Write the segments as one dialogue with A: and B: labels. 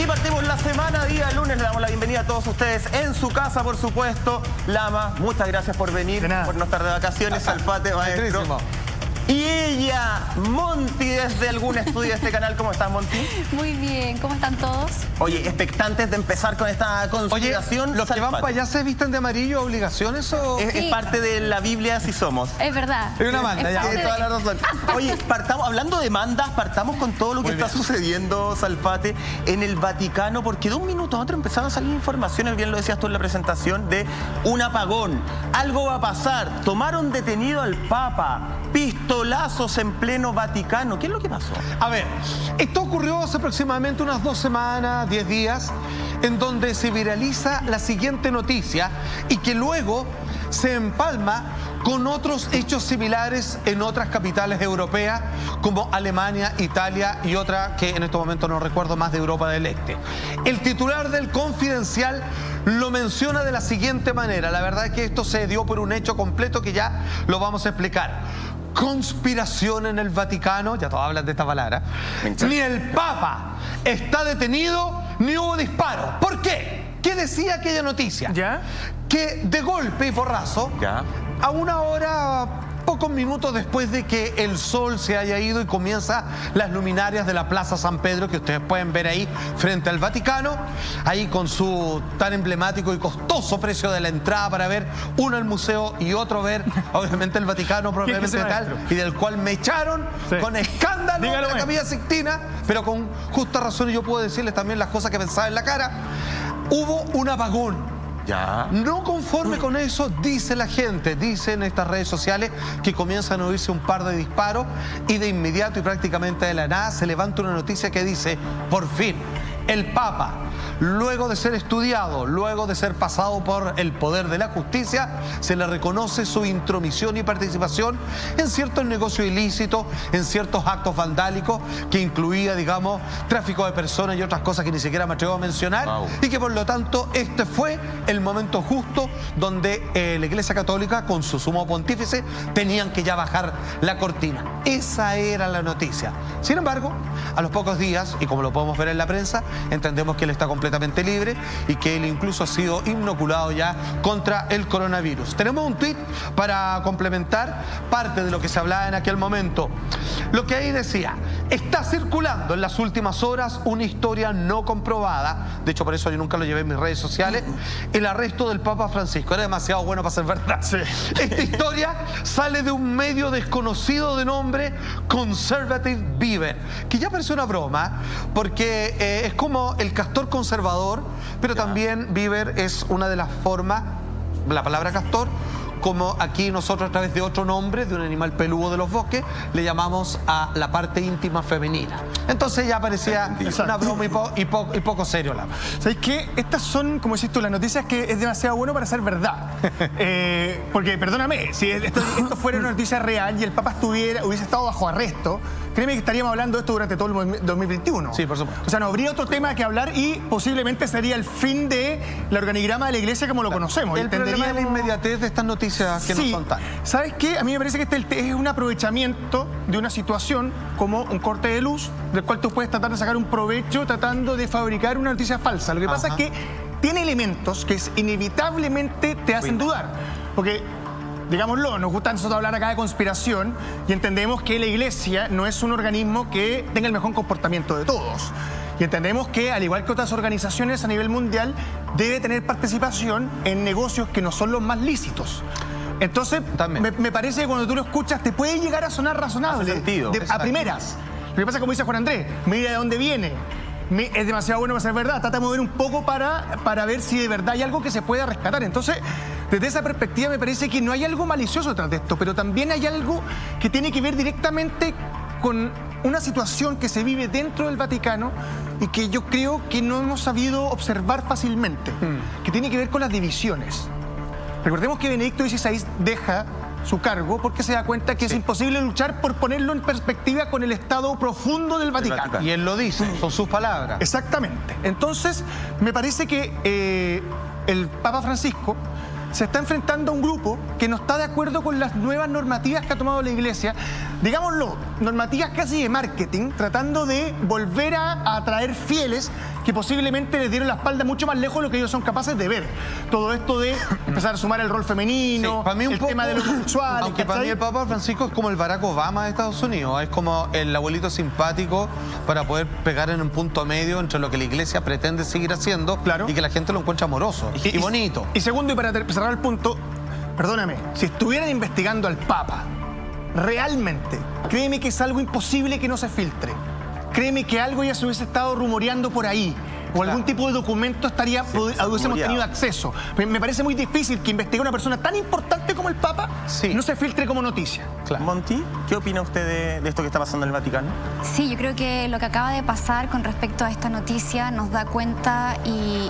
A: Y partimos la semana, día lunes. Le damos la bienvenida a todos ustedes en su casa, por supuesto. Lama, muchas gracias por venir, por no estar de vacaciones. Salpate, maestro. Y ella, Monty, desde algún estudio de este canal. ¿Cómo estás, Monty?
B: Muy bien, ¿cómo están todos?
A: Oye, expectantes de empezar con esta conspiración.
C: Oye, ¿los que van para allá se visten de amarillo, obligaciones o...?
A: Sí. Es parte de la Biblia, así somos.
B: Es verdad.
C: Es una banda, ya.
A: Tiene toda la razón. Oye, hablando de mandas, partamos con todo lo que está sucediendo, Salpate, en el Vaticano, porque de un minuto a otro empezaron a salir informaciones, bien lo decías tú en la presentación, de un apagón. Algo va a pasar. Tomaron detenido al Papa. Pistolazos en pleno Vaticano. ¿Qué es lo que pasó?
C: A ver, esto ocurrió hace aproximadamente unas 2 semanas, 10 días, en donde se viraliza la siguiente noticia y que luego se empalma con otros hechos similares en otras capitales europeas como Alemania, Italia y otra que en este momento no recuerdo más de Europa del Este. El titular del Confidencial lo menciona de la siguiente manera. La verdad es que esto se dio por un hecho completo que ya lo vamos a explicar. Conspiración en el Vaticano, ya todos hablan de esta palabra. Ni el Papa está detenido, ni hubo disparo. ¿Por qué? ¿Qué decía aquella noticia?
A: ¿Ya?
C: Que de golpe y porrazo,
A: ¿ya?
C: A una hora, pocos minutos después de que el sol se haya ido y comienza las luminarias de la Plaza San Pedro, que ustedes pueden ver ahí frente al Vaticano, ahí con su tan emblemático y costoso precio de la entrada para ver uno el museo y otro ver, obviamente, el Vaticano probablemente tal, y del cual me echaron con escándalo de la Capilla Sixtina, pero con justa razón, y yo puedo decirles también las cosas que pensaba en la cara. Hubo un apagón.
A: Ya.
C: No conforme con eso, dice la gente, dicen estas redes sociales que comienzan a oírse un par de disparos y de inmediato y prácticamente de la nada se levanta una noticia que dice, por fin, el Papa, luego de ser estudiado, luego de ser pasado por el poder de la justicia, se le reconoce su intromisión y participación en ciertos negocios ilícitos, en ciertos actos vandálicos, que incluía, digamos, tráfico de personas y otras cosas que ni siquiera me atrevo a mencionar, y que por lo tanto este fue el momento justo donde la Iglesia Católica, con su sumo pontífice, tenían que ya bajar la cortina. Esa era la noticia. Sin embargo, a los pocos días, y como lo podemos ver en la prensa, entendemos que él está completamente libre y que él incluso ha sido inoculado ya contra el coronavirus. Tenemos un tuit para complementar parte de lo que se hablaba en aquel momento. Lo que ahí decía, está circulando en las últimas horas una historia no comprobada, de hecho por eso yo nunca lo llevé en mis redes sociales, el arresto del Papa Francisco. Era demasiado bueno para ser verdad. Sí. Esta historia sale de un medio desconocido de nombre Conservative Beaver, que ya parece una broma, porque es como el castor conservador, pero también Beaver es una de las formas, la palabra castor, como aquí nosotros a través de otro nombre, de un animal peludo de los bosques, le llamamos a la parte íntima femenina. Entonces ya parecía una broma y poco serio.
D: ¿Sabes qué? Estas son, como decís tú, las noticias que es demasiado bueno para ser verdad. Porque, perdóname, si esto fuera una noticia real y el Papa hubiese estado bajo arresto, créeme que estaríamos hablando de esto durante todo el 2021.
C: Sí, por supuesto.
D: O sea, no habría otro tema que hablar y posiblemente sería el fin de la organigrama de la Iglesia como lo conocemos.
C: El problema es la inmediatez de estas noticias que nos son tan.
D: ¿Sabes qué? A mí me parece que este es un aprovechamiento de una situación como un corte de luz, del cual tú puedes tratar de sacar un provecho tratando de fabricar una noticia falsa. Lo que pasa es que tiene elementos que inevitablemente te hacen dudar. Porque, digámoslo, nos gusta a nosotros hablar acá de conspiración y entendemos que la Iglesia no es un organismo que tenga el mejor comportamiento de todos. Y entendemos que, al igual que otras organizaciones a nivel mundial, debe tener participación en negocios que no son los más lícitos. Entonces, me parece que cuando tú lo escuchas te puede llegar a sonar razonable.
A: Hace sentido.
D: A primeras. Lo que pasa es, como dice Juan Andrés, mira de dónde viene. Es demasiado bueno para ser verdad. Trata de mover un poco para ver si de verdad hay algo que se pueda rescatar. Entonces, desde esa perspectiva me parece que no hay algo malicioso detrás de esto, pero también hay algo que tiene que ver directamente con una situación que se vive dentro del Vaticano y que yo creo que no hemos sabido observar fácilmente, que tiene que ver con las divisiones. Recordemos que Benedicto XVI deja su cargo porque se da cuenta que es imposible luchar por ponerlo en perspectiva con el estado profundo del Vaticano.
C: Y él lo dice, son sus palabras.
D: Exactamente. Entonces, me parece que el Papa Francisco se está enfrentando a un grupo que no está de acuerdo con las nuevas normativas que ha tomado la Iglesia, digámoslo, normativas casi de marketing, tratando de volver a atraer fieles que posiblemente les dieron la espalda mucho más lejos de lo que ellos son capaces de ver. Todo esto de empezar a sumar el rol femenino,
C: Sí, para mí un
D: el
C: poco,
D: tema de los homosexuales.
C: aunque para mí el Papa Francisco es como el Barack Obama de Estados Unidos, es como el abuelito simpático para poder pegar en un punto medio entre lo que la iglesia pretende seguir haciendo,
D: Claro.
C: y que la gente lo encuentra amoroso y bonito.
D: Y segundo, y para cerrar el punto, perdóname, si estuvieran investigando al Papa, realmente, créeme que es algo imposible que no se filtre. Créeme que algo ya se hubiese estado rumoreando por ahí. O algún tipo de documento hubiésemos tenido acceso. Me parece muy difícil que investigue una persona tan importante como el Papa no se filtre como noticia.
C: Claro.
A: Monty, ¿qué opina usted de esto que está pasando en el Vaticano?
B: Sí, yo creo que lo que acaba de pasar con respecto a esta noticia nos da cuenta y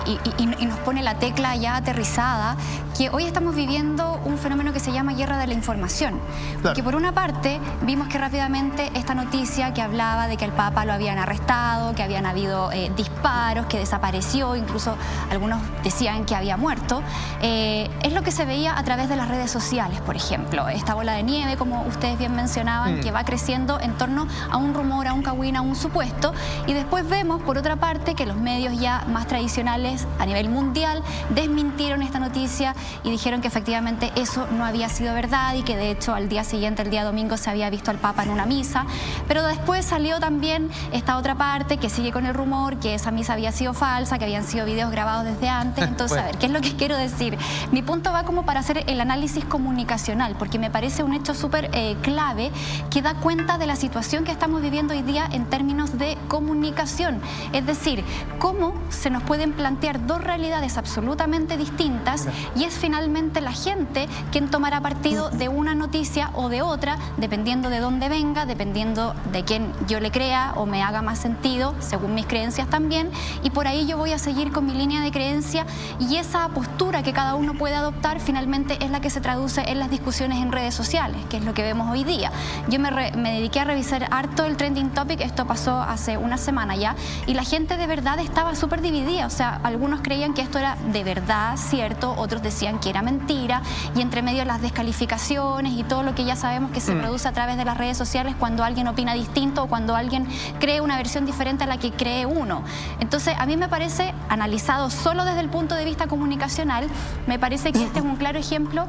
B: nos pone la tecla ya aterrizada que hoy estamos viviendo un fenómeno que se llama guerra de la información. Porque por una parte vimos que rápidamente esta noticia que hablaba de que el Papa lo habían arrestado, que habían habido disparos, que desapareció, incluso algunos decían que había muerto, es lo que se veía a través de las redes sociales, por ejemplo. Esta bola de nieve, como ustedes bien mencionaban, que va creciendo en torno a un rumor, a un cagüín, a un supuesto, y después vemos, por otra parte, que los medios ya más tradicionales a nivel mundial desmintieron esta noticia y dijeron que efectivamente eso no había sido verdad y que de hecho al día siguiente, el día domingo, se había visto al Papa en una misa, pero después salió también esta otra parte que sigue con el rumor, que esa misa había sido falsa, que habían sido videos grabados desde antes. Entonces, a ver, ¿qué es lo que quiero decir? Mi punto va como para hacer el análisis comunicacional, porque me parece un hecho súper clave que da cuenta de la situación que estamos viviendo hoy día en términos de comunicación. Es decir, cómo se nos pueden plantear dos realidades absolutamente distintas y es finalmente la gente quien tomará partido de una noticia o de otra, dependiendo de dónde venga, dependiendo de quién yo le crea o me haga más sentido, según mis creencias también, y por ahí yo voy a seguir con mi línea de creencia y esa postura que cada uno puede adoptar finalmente es la que se traduce en las discusiones en redes sociales, que es lo que vemos hoy día. Yo me dediqué a revisar harto el trending topic, esto pasó hace una semana ya, y la gente de verdad estaba súper dividida, o sea, algunos creían que esto era de verdad cierto, otros decían que era mentira, y entre medio las descalificaciones y todo lo que ya sabemos que se produce a través de las redes sociales cuando alguien opina distinto o cuando alguien cree una versión diferente a la que cree uno. Entonces, a mí me parece, analizado solo desde el punto de vista comunicacional, me parece que este es un claro ejemplo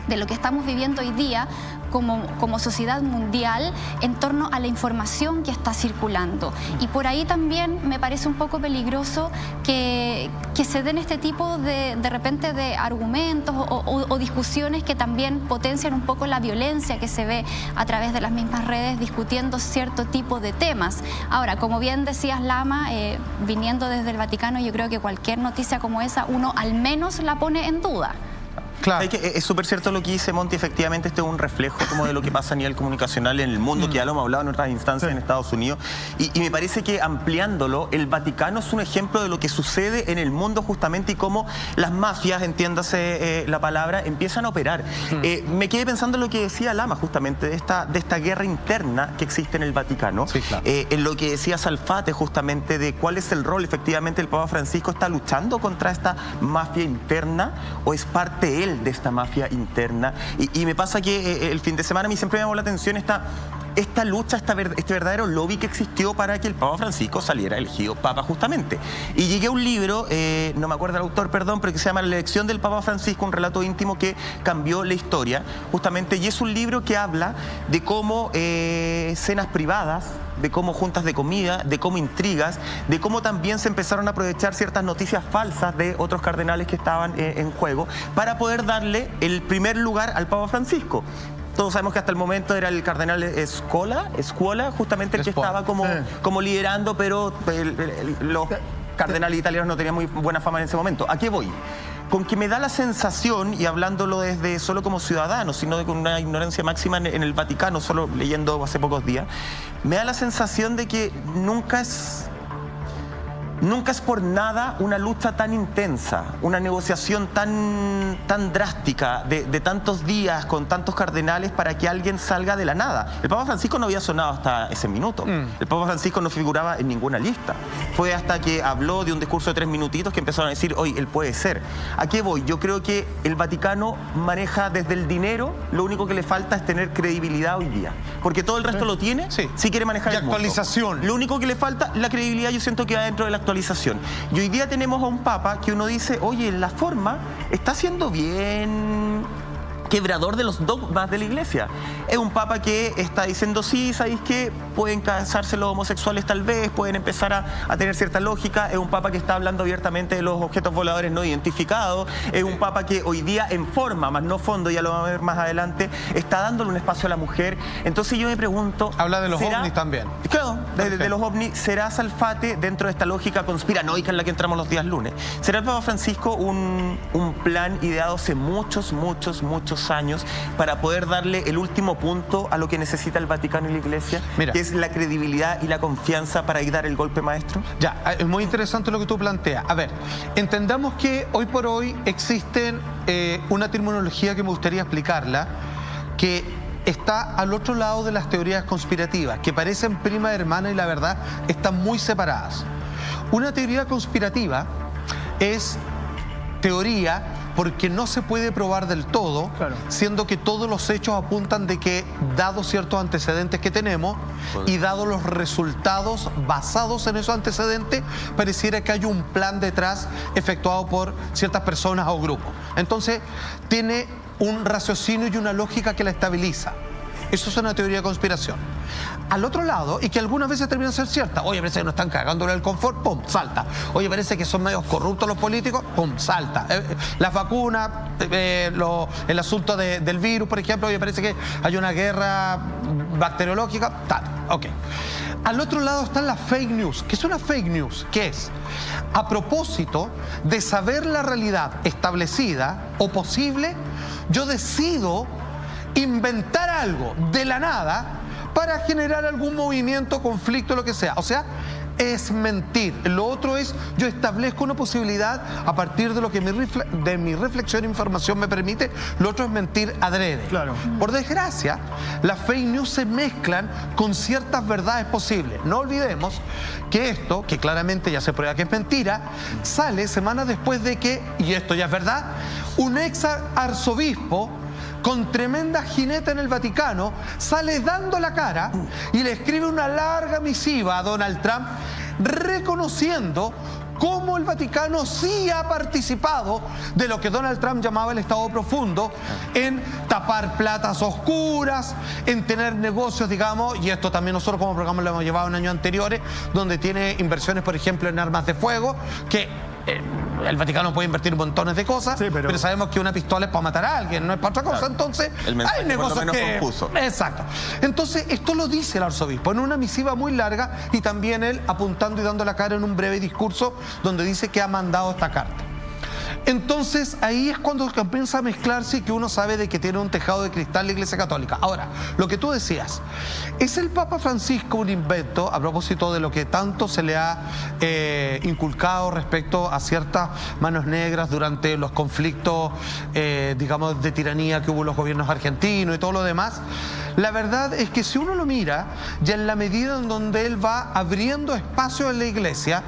B: de lo que estamos viviendo hoy día como sociedad mundial en torno a la información que está circulando. Y por ahí también me parece un poco peligroso que se den este tipo de repente de argumentos o discusiones que también potencian un poco la violencia que se ve a través de las mismas redes discutiendo cierto tipo de temas. Ahora, como bien decías, Lama, viniendo desde el Vaticano, yo creo que cualquier noticia como esa uno al menos la pone en duda.
C: Claro.
A: Es súper cierto lo que dice Monty, efectivamente este es un reflejo como de lo que pasa a nivel comunicacional en el mundo, que ya lo hemos hablado en otras instancias en Estados Unidos, y me parece que ampliándolo, el Vaticano es un ejemplo de lo que sucede en el mundo justamente y cómo las mafias, entiéndase la palabra, empiezan a operar. Me quedé pensando en lo que decía Lama justamente, de esta guerra interna que existe en el Vaticano, en lo que decía Salfate justamente de cuál es el rol, efectivamente el Papa Francisco está luchando contra esta mafia interna o es parte él de esta mafia interna, y me pasa que el fin de semana a mí siempre me llamó la atención esta lucha, este verdadero lobby que existió para que el Papa Francisco saliera elegido Papa justamente. Y llegué a un libro, no me acuerdo el autor, perdón, pero que se llama La elección del Papa Francisco, un relato íntimo que cambió la historia, justamente, y es un libro que habla de cómo cenas privadas, de cómo juntas de comida, de cómo intrigas, de cómo también se empezaron a aprovechar ciertas noticias falsas de otros cardenales que estaban en juego para poder darle el primer lugar al Papa Francisco. Todos sabemos que hasta el momento era el cardenal Scuola, justamente el que estaba como liderando, pero los cardenales italianos no tenían muy buena fama en ese momento. ¿A qué voy? Con que me da la sensación, y hablándolo desde solo como ciudadano, sino con una ignorancia máxima en el Vaticano, solo leyendo hace pocos días, me da la sensación de que nunca es por nada una lucha tan intensa, una negociación tan drástica de tantos días con tantos cardenales para que alguien salga de la nada. El Papa Francisco no había sonado hasta ese minuto. El Papa Francisco no figuraba en ninguna lista. Fue hasta que habló de un discurso de 3 minutitos que empezaron a decir, oye, él puede ser. ¿A qué voy? Yo creo que el Vaticano maneja desde el dinero, lo único que le falta es tener credibilidad hoy día. Porque todo el resto lo tiene, si quiere manejar
C: y
A: el mundo.
C: Actualización.
A: Lo único que le falta, la credibilidad, yo siento que va dentro de la actualización. actualización. Y hoy día tenemos a un papa que uno dice, oye, la forma está haciendo bien quebrador de los dogmas de la iglesia. Es un papa que está diciendo, sí, ¿sabéis qué? Pueden casarse los homosexuales tal vez, pueden empezar a tener cierta lógica. Es un papa que está hablando abiertamente de los objetos voladores no identificados. Es un papa que hoy día en forma, más no fondo, ya lo vamos a ver más adelante, está dándole un espacio a la mujer. Entonces yo me pregunto...
C: Habla de los ovnis también.
A: Claro, de los ovnis. ¿Será Salfate, dentro de esta lógica conspiranoica en la que entramos los días lunes, será el Papa Francisco un plan ideado hace muchos años para poder darle el último punto a lo que necesita el Vaticano y la Iglesia? Mira, que es la credibilidad y la confianza para ir dar el golpe maestro.
C: Ya, es muy interesante lo que tú planteas. A ver, entendamos que hoy por hoy existen una terminología que me gustaría explicarla, que está al otro lado de las teorías conspirativas, que parecen prima hermana y la verdad están muy separadas. Una teoría conspirativa es teoría porque no se puede probar del todo, claro, siendo que todos los hechos apuntan de que, dados ciertos antecedentes que tenemos y dados los resultados basados en esos antecedentes, pareciera que hay un plan detrás efectuado por ciertas personas o grupos. Entonces, tiene un raciocinio y una lógica que la estabiliza. Eso es una teoría de conspiración. Al otro lado, y que algunas veces terminan ser ciertas, oye, parece que nos están cagándole el confort, pum, salta. Oye, parece que son medios corruptos los políticos, pum, salta. Las vacunas, el asunto del virus, por ejemplo, oye, parece que hay una guerra bacteriológica, tal, ok. Al otro lado están las fake news. ¿Qué es una fake news? ¿Qué es? A propósito de saber la realidad establecida o posible, yo decido inventar algo de la nada para generar algún movimiento, conflicto, lo que sea. O sea, es mentir. Lo otro es, yo establezco una posibilidad a partir de lo que mi reflexión e información me permite. Lo otro es mentir adrede. Claro. Por desgracia, las fake news se mezclan con ciertas verdades posibles. No olvidemos que esto, que claramente ya se prueba que es mentira, sale semanas después de que, y esto ya es verdad, un ex arzobispo con tremenda jineta en el Vaticano, sale dando la cara y le escribe una larga misiva a Donald Trump reconociendo cómo el Vaticano sí ha participado de lo que Donald Trump llamaba el Estado profundo, en tapar platas oscuras, en tener negocios, digamos, y esto también nosotros como programa lo hemos llevado en años anteriores, donde tiene inversiones, por ejemplo, en armas de fuego, que el Vaticano puede invertir montones de cosas, sí, pero sabemos que una pistola es para matar a alguien, no es para otra cosa. Claro. Entonces, hay negocios por lo menos confuso. Exacto. Entonces, esto lo dice el arzobispo en una misiva muy larga y también él apuntando y dando la cara en un breve discurso donde dice que ha mandado esta carta. Entonces, ahí es cuando comienza a mezclarse y que uno sabe de que tiene un tejado de cristal la Iglesia Católica. Ahora, lo que tú decías, ¿es el Papa Francisco un invento a propósito de lo que tanto se le ha inculcado respecto a ciertas manos negras durante los conflictos, digamos, de tiranía que hubo en los gobiernos argentinos y todo lo demás? La verdad es que si uno lo mira, ya en la medida en donde él va abriendo espacio en la Iglesia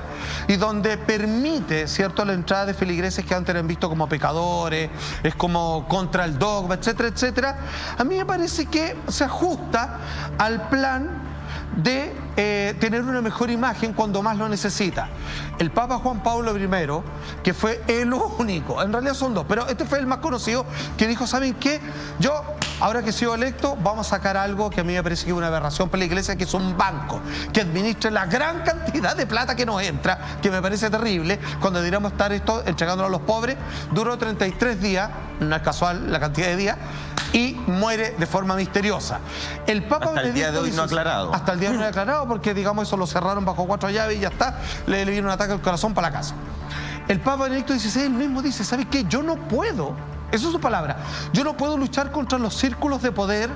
C: y donde permite, ¿cierto?, la entrada de feligreses que antes eran vistos como pecadores, es como contra el dogma, etcétera, etcétera, a mí me parece que se ajusta al plan de tener una mejor imagen cuando más lo necesita. El Papa Juan Pablo I, que fue el único, en realidad son dos, pero este fue el más conocido, que dijo, ¿saben qué? Yo, ahora que he sido electo, vamos a sacar algo que a mí me parece que es una aberración para la Iglesia, que es un banco que administre la gran cantidad de plata que nos entra, que me parece terrible, cuando deberíamos estar esto entregándolo a los pobres. Duró 33 días, no es casual la cantidad de días, y muere de forma misteriosa. El Papa
A: hasta el día de hoy no ha aclarado.
C: Hasta el día de hoy no ha aclarado, porque digamos eso lo cerraron bajo 4 llaves y ya está, le vino un ataque al corazón para la casa. El Papa Benedicto XVI él mismo dice, ¿sabes qué? Yo no puedo, eso es su palabra, yo no puedo luchar contra los círculos de poder,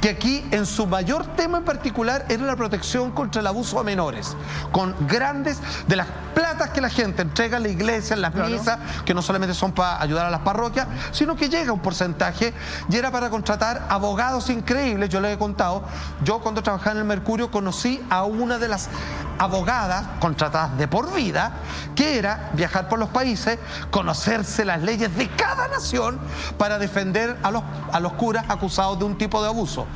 C: que aquí en su mayor tema en particular era la protección contra el abuso a menores, con grandes de las platas que la gente entrega a la iglesia, en las misas, que no solamente son para ayudar a las parroquias, sino que llega un porcentaje y era para contratar abogados increíbles. Yo les he contado, yo cuando trabajaba en el Mercurio conocí a una de las abogadas contratadas de por vida, que era viajar por los países, conocerse las leyes de cada nación para defender a los curas acusados de un tipo de abuso.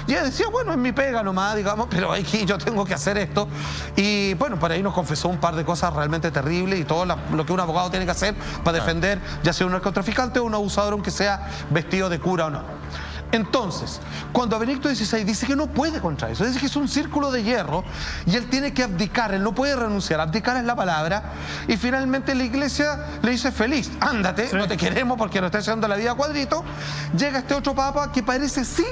C: Y ella decía, bueno, es mi pega nomás, digamos, pero aquí yo tengo que hacer esto. Y bueno, por ahí nos confesó un par de cosas realmente terribles y todo lo que un abogado tiene que hacer para defender, ya sea un narcotraficante o un abusador, aunque sea vestido de cura o no. Entonces, cuando Benedicto XVI dice que no puede contra eso, dice que es un círculo de hierro y él tiene que abdicar, él no puede renunciar, abdicar es la palabra, y finalmente la iglesia le dice, feliz, ándate, sí, no te queremos porque nos está haciendo la vida a cuadrito. Llega este otro papa que parece sí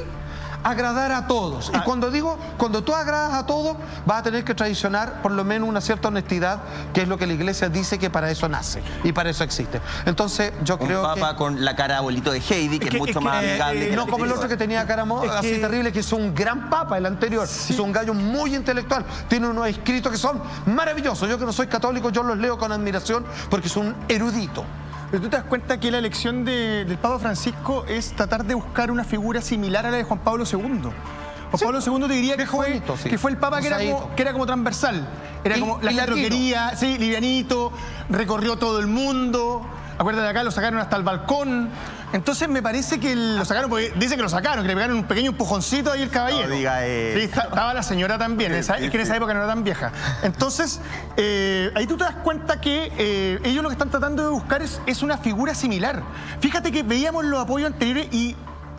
C: agradar a todos. Y cuando tú agradas a todos, vas a tener que traicionar por lo menos una cierta honestidad, que es lo que la iglesia dice que para eso nace y para eso existe. Entonces yo creo que...
A: Un papa con la cara abuelito de Heidi, que es mucho más amigable.
C: No como el otro que tenía cara así terrible, que es un gran papa, el anterior. Sí. Es un gallo muy intelectual. Tiene unos escritos que son maravillosos. Yo que no soy católico, yo los leo con admiración porque es un erudito.
D: Pero tú te das cuenta que la elección del Papa Francisco es tratar de buscar una figura similar a la de Juan Pablo II. Juan Pablo II te diría que fue el Papa que era como transversal. Era como la troquería, sí, livianito, recorrió todo el mundo. Acuérdate de acá, lo sacaron hasta el balcón. Entonces me parece que lo sacaron, porque dice que lo sacaron, que le pegaron un pequeño empujoncito ahí el caballero. No diga sí, estaba la señora también, es que en esa época no era tan vieja. Entonces, ahí tú te das cuenta que ellos lo que están tratando de buscar es una figura similar. Fíjate que veíamos los apoyos anteriores y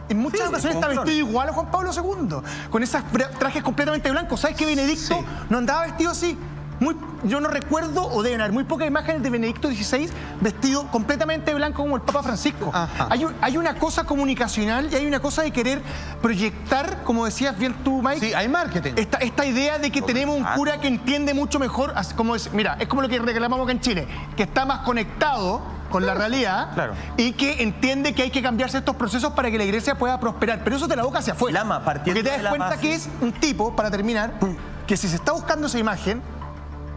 D: en muchas ocasiones está vestido igual a Juan Pablo II, con esos trajes completamente blancos. ¿Sabes que Benedicto no andaba vestido así? Yo no recuerdo, o deben haber muy pocas imágenes de Benedicto XVI vestido completamente blanco como el Papa Francisco. Hay una cosa comunicacional y hay una cosa de querer proyectar, como decías bien tú, Mike.
C: Sí, hay marketing.
D: Esta idea de que tenemos un cura que entiende mucho mejor, mira, es como lo que reclamamos acá en Chile, que está más conectado con la realidad, y que entiende que hay que cambiarse estos procesos para que la iglesia pueda prosperar. Pero eso de la boca hacia afuera. Porque te das cuenta que es un tipo, para terminar, que si se está buscando esa imagen,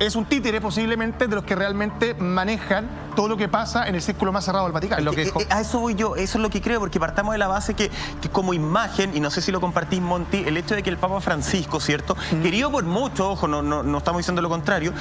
D: es un títere posiblemente de los que realmente manejan todo lo que pasa en el círculo más cerrado del Vaticano.
A: A eso voy yo, eso es lo que creo, porque partamos de la base que como imagen, y no sé si lo compartís, Monty, el hecho de que el Papa Francisco, ¿cierto? Querido por muchos, ojo, no estamos diciendo lo contrario,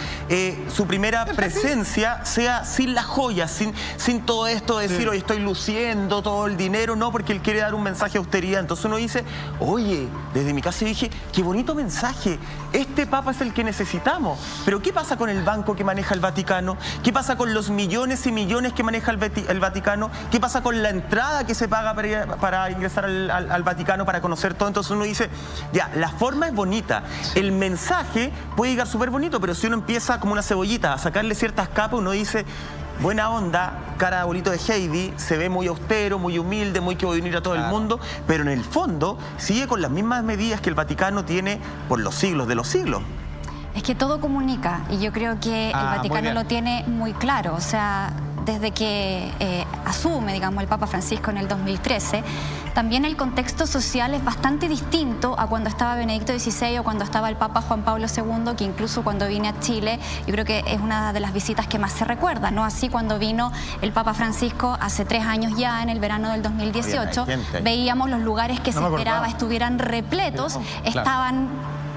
A: su primera presencia sea sin las joyas, sin todo esto de decir, hoy estoy luciendo todo el dinero, no, porque él quiere dar un mensaje de austeridad. Entonces uno dice, oye, desde mi casa dije, qué bonito mensaje, este Papa es el que necesitamos. Pero ¿qué pasa con el banco que maneja el Vaticano? ¿Qué pasa con los millones y millones que maneja el Vaticano? ¿Qué pasa con la entrada que se paga para ingresar al Vaticano, para conocer todo? Entonces uno dice, ya, la forma es bonita, el mensaje puede llegar súper bonito, pero si uno empieza como una cebollita a sacarle ciertas capas, uno dice, buena onda, cara de abuelito de Heidi, se ve muy austero, muy humilde, muy que voy a unir a todo el mundo, pero en el fondo sigue con las mismas medidas que el Vaticano tiene por los siglos de los siglos.
B: Es que todo comunica y yo creo que el Vaticano lo tiene muy claro. O sea, desde que asume, digamos, el Papa Francisco en el 2013, también el contexto social es bastante distinto a cuando estaba Benedicto XVI o cuando estaba el Papa Juan Pablo II, que incluso cuando vine a Chile, yo creo que es una de las visitas que más se recuerda, ¿no? Así cuando vino el Papa Francisco hace 3 años ya, en el verano del 2018, veíamos los lugares que se esperaba estuvieran repletos, estaban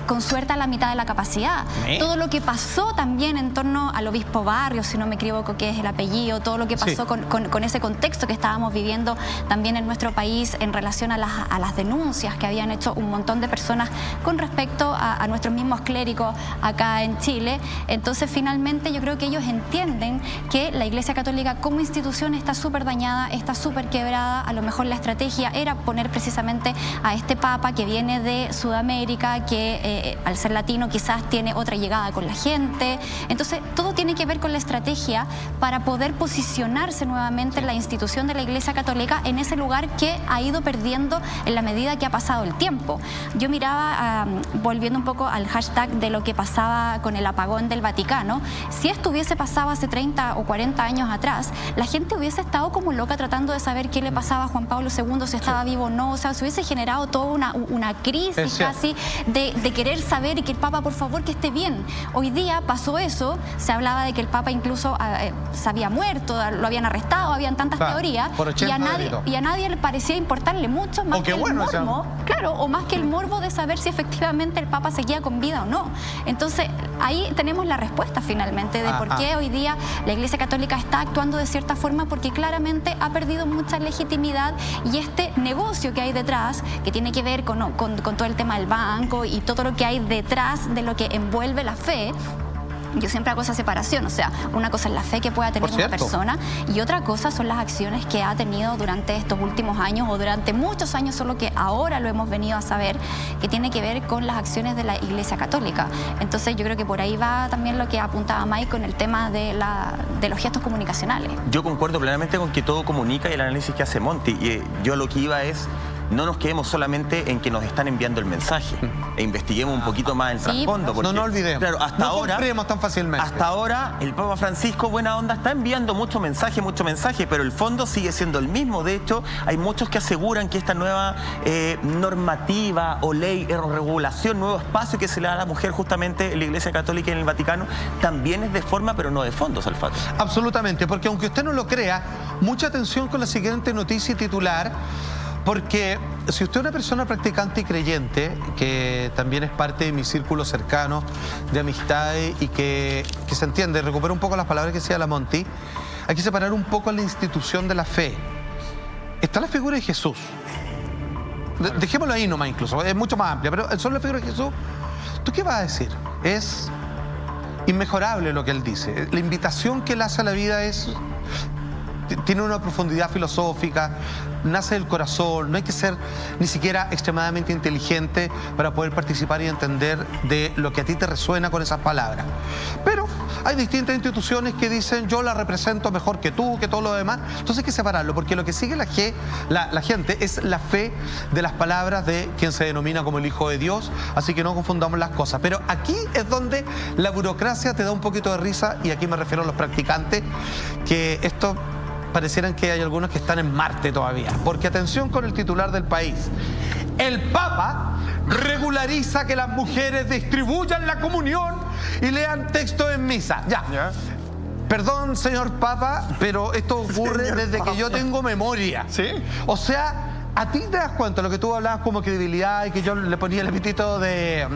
B: con suerte a la mitad de la capacidad. Todo lo que pasó también en torno al obispo Barrios, si no me equivoco que es el apellido, todo lo que pasó con ese contexto que estábamos viviendo también en nuestro país en relación a las denuncias que habían hecho un montón de personas con respecto a nuestros mismos clérigos acá en Chile. Entonces finalmente yo creo que ellos entienden que la Iglesia Católica como institución está súper dañada, está súper quebrada. A lo mejor la estrategia era poner precisamente a este Papa que viene de Sudamérica, que al ser latino quizás tiene otra llegada con la gente. Entonces todo tiene que ver con la estrategia para poder posicionarse nuevamente la institución de la Iglesia Católica en ese lugar que ha ido perdiendo en la medida que ha pasado el tiempo. Yo miraba, volviendo un poco al hashtag de lo que pasaba con el apagón del Vaticano, si esto hubiese pasado hace 30 o 40 años atrás, la gente hubiese estado como loca tratando de saber qué le pasaba a Juan Pablo II, si estaba vivo o no. O sea, se hubiese generado toda una crisis casi de querer querer saber y que el Papa, por favor, que esté bien. Hoy día pasó eso, se hablaba de que el Papa incluso se había muerto, lo habían arrestado, habían tantas teorías, y a nadie le parecía importarle mucho más que el morbo, claro, o más que el morbo de saber si efectivamente el Papa seguía con vida o no. Entonces, ahí tenemos la respuesta finalmente de por qué hoy día la Iglesia Católica está actuando de cierta forma, porque claramente ha perdido mucha legitimidad, y este negocio que hay detrás, que tiene que ver con todo el tema del banco y todo lo que hay detrás de lo que envuelve la fe. Yo siempre hago esa separación, o sea, una cosa es la fe que pueda tener una persona y otra cosa son las acciones que ha tenido durante estos últimos años o durante muchos años, solo que ahora lo hemos venido a saber, que tiene que ver con las acciones de la Iglesia Católica. Entonces yo creo que por ahí va también lo que apuntaba Mike con el tema de los gestos comunicacionales.
A: Yo concuerdo plenamente con que todo comunica y el análisis que hace Monty. Y yo lo que iba es: no nos quedemos solamente en que nos están enviando el mensaje e investiguemos un poquito más el trasfondo.
C: No nos olvidemos.
A: Claro,
C: no compremos tan fácilmente.
A: Hasta ahora el Papa Francisco, buena onda, está enviando mucho mensaje, pero el fondo sigue siendo el mismo. De hecho, hay muchos que aseguran que esta nueva normativa o ley o regulación, nuevo espacio que se le da a la mujer justamente en la Iglesia Católica y en el Vaticano, también es de forma, pero no de fondo, Salfate.
C: Absolutamente, porque aunque usted no lo crea, mucha atención con la siguiente noticia y titular. Porque si usted es una persona practicante y creyente, que también es parte de mi círculo cercano de amistades y que se entiende, recupero un poco las palabras que decía la Monty, hay que separar un poco la institución de la fe. Está la figura de Jesús. Dejémoslo ahí nomás incluso, es mucho más amplia, pero solo la figura de Jesús, ¿tú qué vas a decir? Es inmejorable lo que él dice. La invitación que él hace a la vida tiene una profundidad filosófica, nace del corazón, no hay que ser ni siquiera extremadamente inteligente para poder participar y entender de lo que a ti te resuena con esas palabras. Pero hay distintas instituciones que dicen: yo la represento mejor que tú, que todo lo demás. Entonces hay que separarlo, porque lo que sigue la gente es la fe de las palabras de quien se denomina como el Hijo de Dios, así que no confundamos las cosas. Pero aquí es donde la burocracia te da un poquito de risa, y aquí me refiero a los practicantes, que esto parecieran que hay algunos que están en Marte todavía. Porque atención con el titular del País: el Papa regulariza que las mujeres distribuyan la comunión y lean texto en misa. Ya. Perdón, señor Papa, pero esto ocurre desde que yo tengo memoria.
D: ¿Sí?
C: O sea, a ti te das cuenta, lo que tú hablabas como credibilidad y que yo le ponía el epíteto de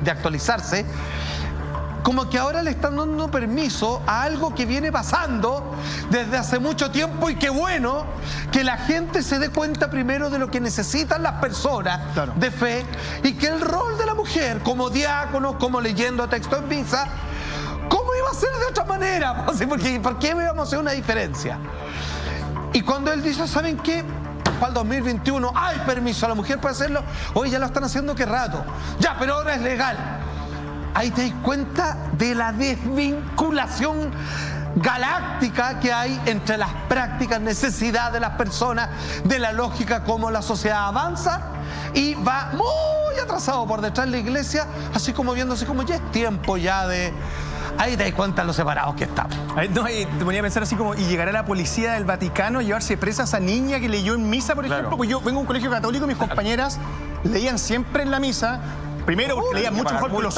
C: actualizarse, como que ahora le están dando permiso a algo que viene pasando desde hace mucho tiempo, y qué bueno que la gente se dé cuenta primero de lo que necesitan las personas de fe, y que el rol de la mujer como diácono, como leyendo texto en misa, ¿cómo iba a ser de otra manera? ¿Por qué íbamos a hacer una diferencia? Y cuando él dice: ¿saben qué? Para el 2021 hay permiso a la mujer para hacerlo. Hoy ya lo están haciendo, ¿qué rato? Ya, pero ahora es legal. Ahí te das cuenta de la desvinculación galáctica que hay entre las prácticas, necesidad de las personas, de la lógica como la sociedad avanza y va muy atrasado por detrás de la Iglesia, así como viéndose como ya es tiempo ya de... Ahí te das cuenta de los separados que estamos.
D: No, te ponía a pensar así como: ¿y llegará la policía del Vaticano a llevarse presa a esa niña que leyó en misa, por ejemplo? Pues yo vengo de un colegio católico, mis compañeras leían siempre en la misa. Primero, porque leían mucho mejor que los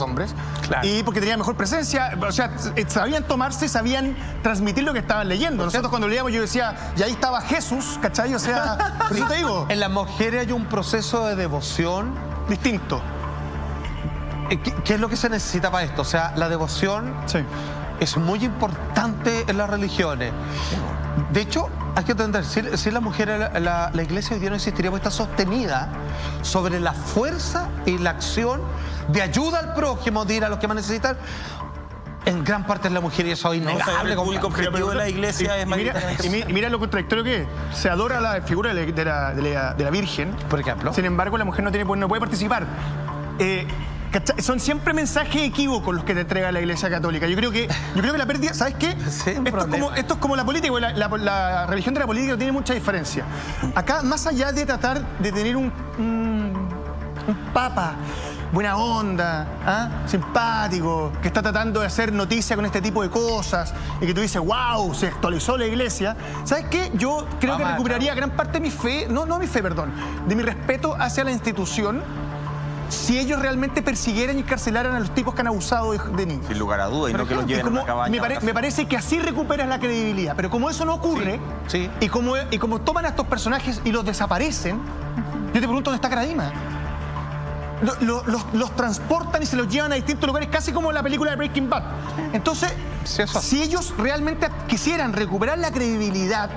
D: hombres. Claro. Y porque tenían mejor presencia. O sea, sabían tomarse, sabían transmitir lo que estaban leyendo. Nosotros cuando leíamos, yo decía: y ahí estaba Jesús, ¿cachai? O sea, por eso te digo.
C: En las mujeres hay un proceso de devoción
D: distinto.
C: ¿Qué es lo que se necesita para esto? O sea, la devoción es muy importante en las religiones. De hecho, hay que entender, si la mujer, la Iglesia hoy día no existiría, porque está sostenida sobre la fuerza y la acción de ayuda al prójimo, de ir a los que más necesitan. En gran parte es la mujer, y eso es innegable.
A: El público objetivo de la Iglesia es
D: mira lo contradictorio que es. Se adora la figura de la Virgen,
C: por ejemplo.
D: Sin embargo, la mujer no puede participar. Son siempre mensajes equívocos los que te entrega la Iglesia Católica. Yo creo que la pérdida, ¿sabes qué?
C: Sí,
D: esto es como la política, la religión de la política tiene mucha diferencia. Acá, más allá de tratar de tener un papa buena onda, simpático, que está tratando de hacer noticia con este tipo de cosas, y que tú dices: wow, se actualizó la Iglesia. ¿Sabes qué? Yo creo que recuperaría gran parte de mi fe, de mi respeto hacia la institución, si ellos realmente persiguieran y encarcelaran a los tipos que han abusado de niños.
A: Sin lugar a dudas, y no que los lleven a una cabaña.
D: Me parece que así recuperas la credibilidad. Pero como eso no ocurre, y como toman a estos personajes y los desaparecen, yo te pregunto, ¿dónde está Karadima? Los transportan y se los llevan a distintos lugares, casi como en la película de Breaking Bad. Entonces, si ellos realmente quisieran recuperar la credibilidad,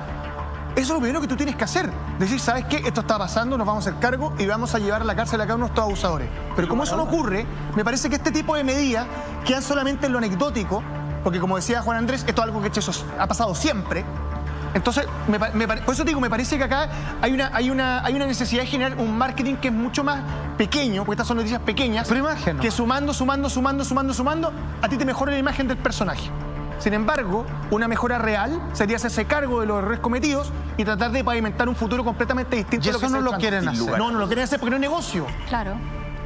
D: eso es lo primero que tú tienes que hacer. Decir, ¿sabes qué? Esto está pasando, nos vamos a hacer cargo y vamos a llevar a la cárcel a cada uno de estos abusadores. Pero como eso no ocurre, me parece que este tipo de medidas quedan solamente en lo anecdótico, porque como decía Juan Andrés, esto es algo que ha pasado siempre. Entonces, por eso digo, me parece que acá hay una necesidad de generar un marketing que es mucho más pequeño, porque estas son noticias pequeñas, que sumando, a ti te mejora la imagen del personaje. Sin embargo, una mejora real sería hacerse cargo de los errores cometidos y tratar de pavimentar un futuro completamente distinto.
C: Y eso no lo quieren hacer.
D: No lo quieren hacer porque no es negocio.
B: Claro.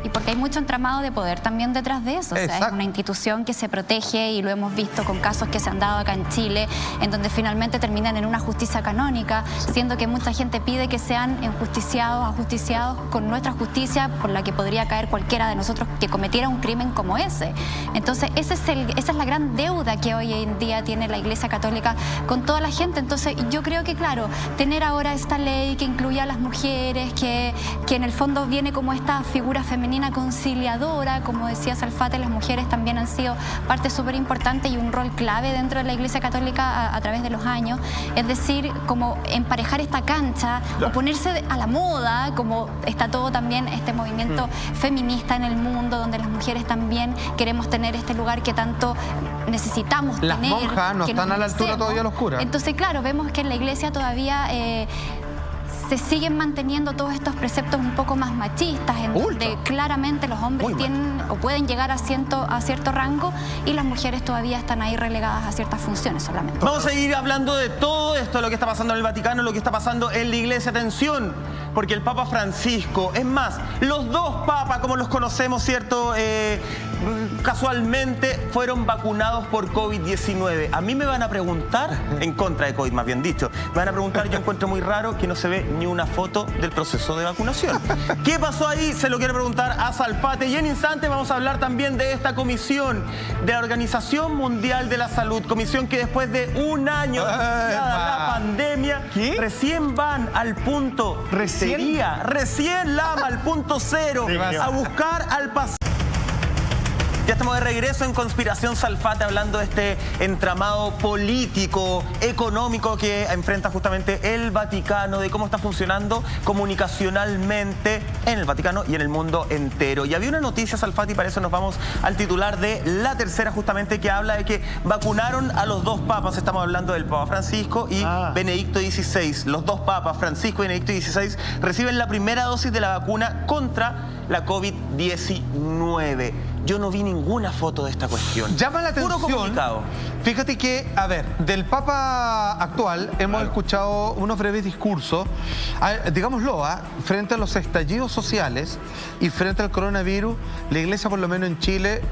B: Y porque hay mucho entramado de poder también detrás de eso. O sea, es una institución que se protege y lo hemos visto con casos que se han dado acá en Chile, en donde finalmente terminan en una justicia canónica, siendo que mucha gente pide que sean ajusticiados con nuestra justicia, por la que podría caer cualquiera de nosotros que cometiera un crimen como ese. Entonces, esa es la gran deuda que hoy en día tiene la Iglesia Católica con toda la gente. Entonces, yo creo que, claro, tener ahora esta ley que incluye a las mujeres, que en el fondo viene como esta figura femenina conciliadora, como decía Salfate, las mujeres también han sido parte súper importante y un rol clave dentro de la Iglesia Católica a través de los años. Es decir, como emparejar esta cancha o ponerse a la moda, como está todo también este movimiento feminista en el mundo, donde las mujeres también queremos tener este lugar que tanto necesitamos tener.
C: Las monjas no están a la altura todavía los curas.
B: Entonces, claro, vemos que en la Iglesia todavía se siguen manteniendo todos estos preceptos un poco más machistas, en donde claramente los hombres tienen o pueden llegar a cierto rango y las mujeres todavía están ahí relegadas a ciertas funciones solamente.
A: Vamos a seguir hablando de todo esto, lo que está pasando en el Vaticano, lo que está pasando en la Iglesia. Atención, porque el Papa Francisco, es más, los dos papas, como los conocemos, ¿cierto? Casualmente fueron vacunados por COVID-19. A mí me van a preguntar, en contra de COVID más bien dicho, me van a preguntar, yo encuentro muy raro que no se ve ni una foto del proceso de vacunación. ¿Qué pasó ahí? Se lo quiero preguntar a Salfate. Y en instantes vamos a hablar también de esta comisión de la Organización Mundial de la Salud. Comisión que después de un año de la pandemia, recién van al punto, recién Lama, al punto cero, a buscar al paciente. Ya estamos de regreso en Conspiración Salfate, hablando de este entramado político, económico que enfrenta justamente el Vaticano, de cómo está funcionando comunicacionalmente en el Vaticano y en el mundo entero. Y había una noticia, Salfate, y para eso nos vamos al titular de La Tercera, justamente, que habla de que vacunaron a los dos papas. Estamos hablando del Papa Francisco y Benedicto XVI. Los dos papas, Francisco y Benedicto XVI, reciben la primera dosis de la vacuna contra la COVID-19. Yo no vi ninguna foto de esta cuestión.
C: Llama la atención. Fíjate que, a ver, del Papa actual hemos escuchado unos breves discursos, digámoslo, frente a los estallidos sociales y frente al coronavirus. La Iglesia, por lo menos en Chile,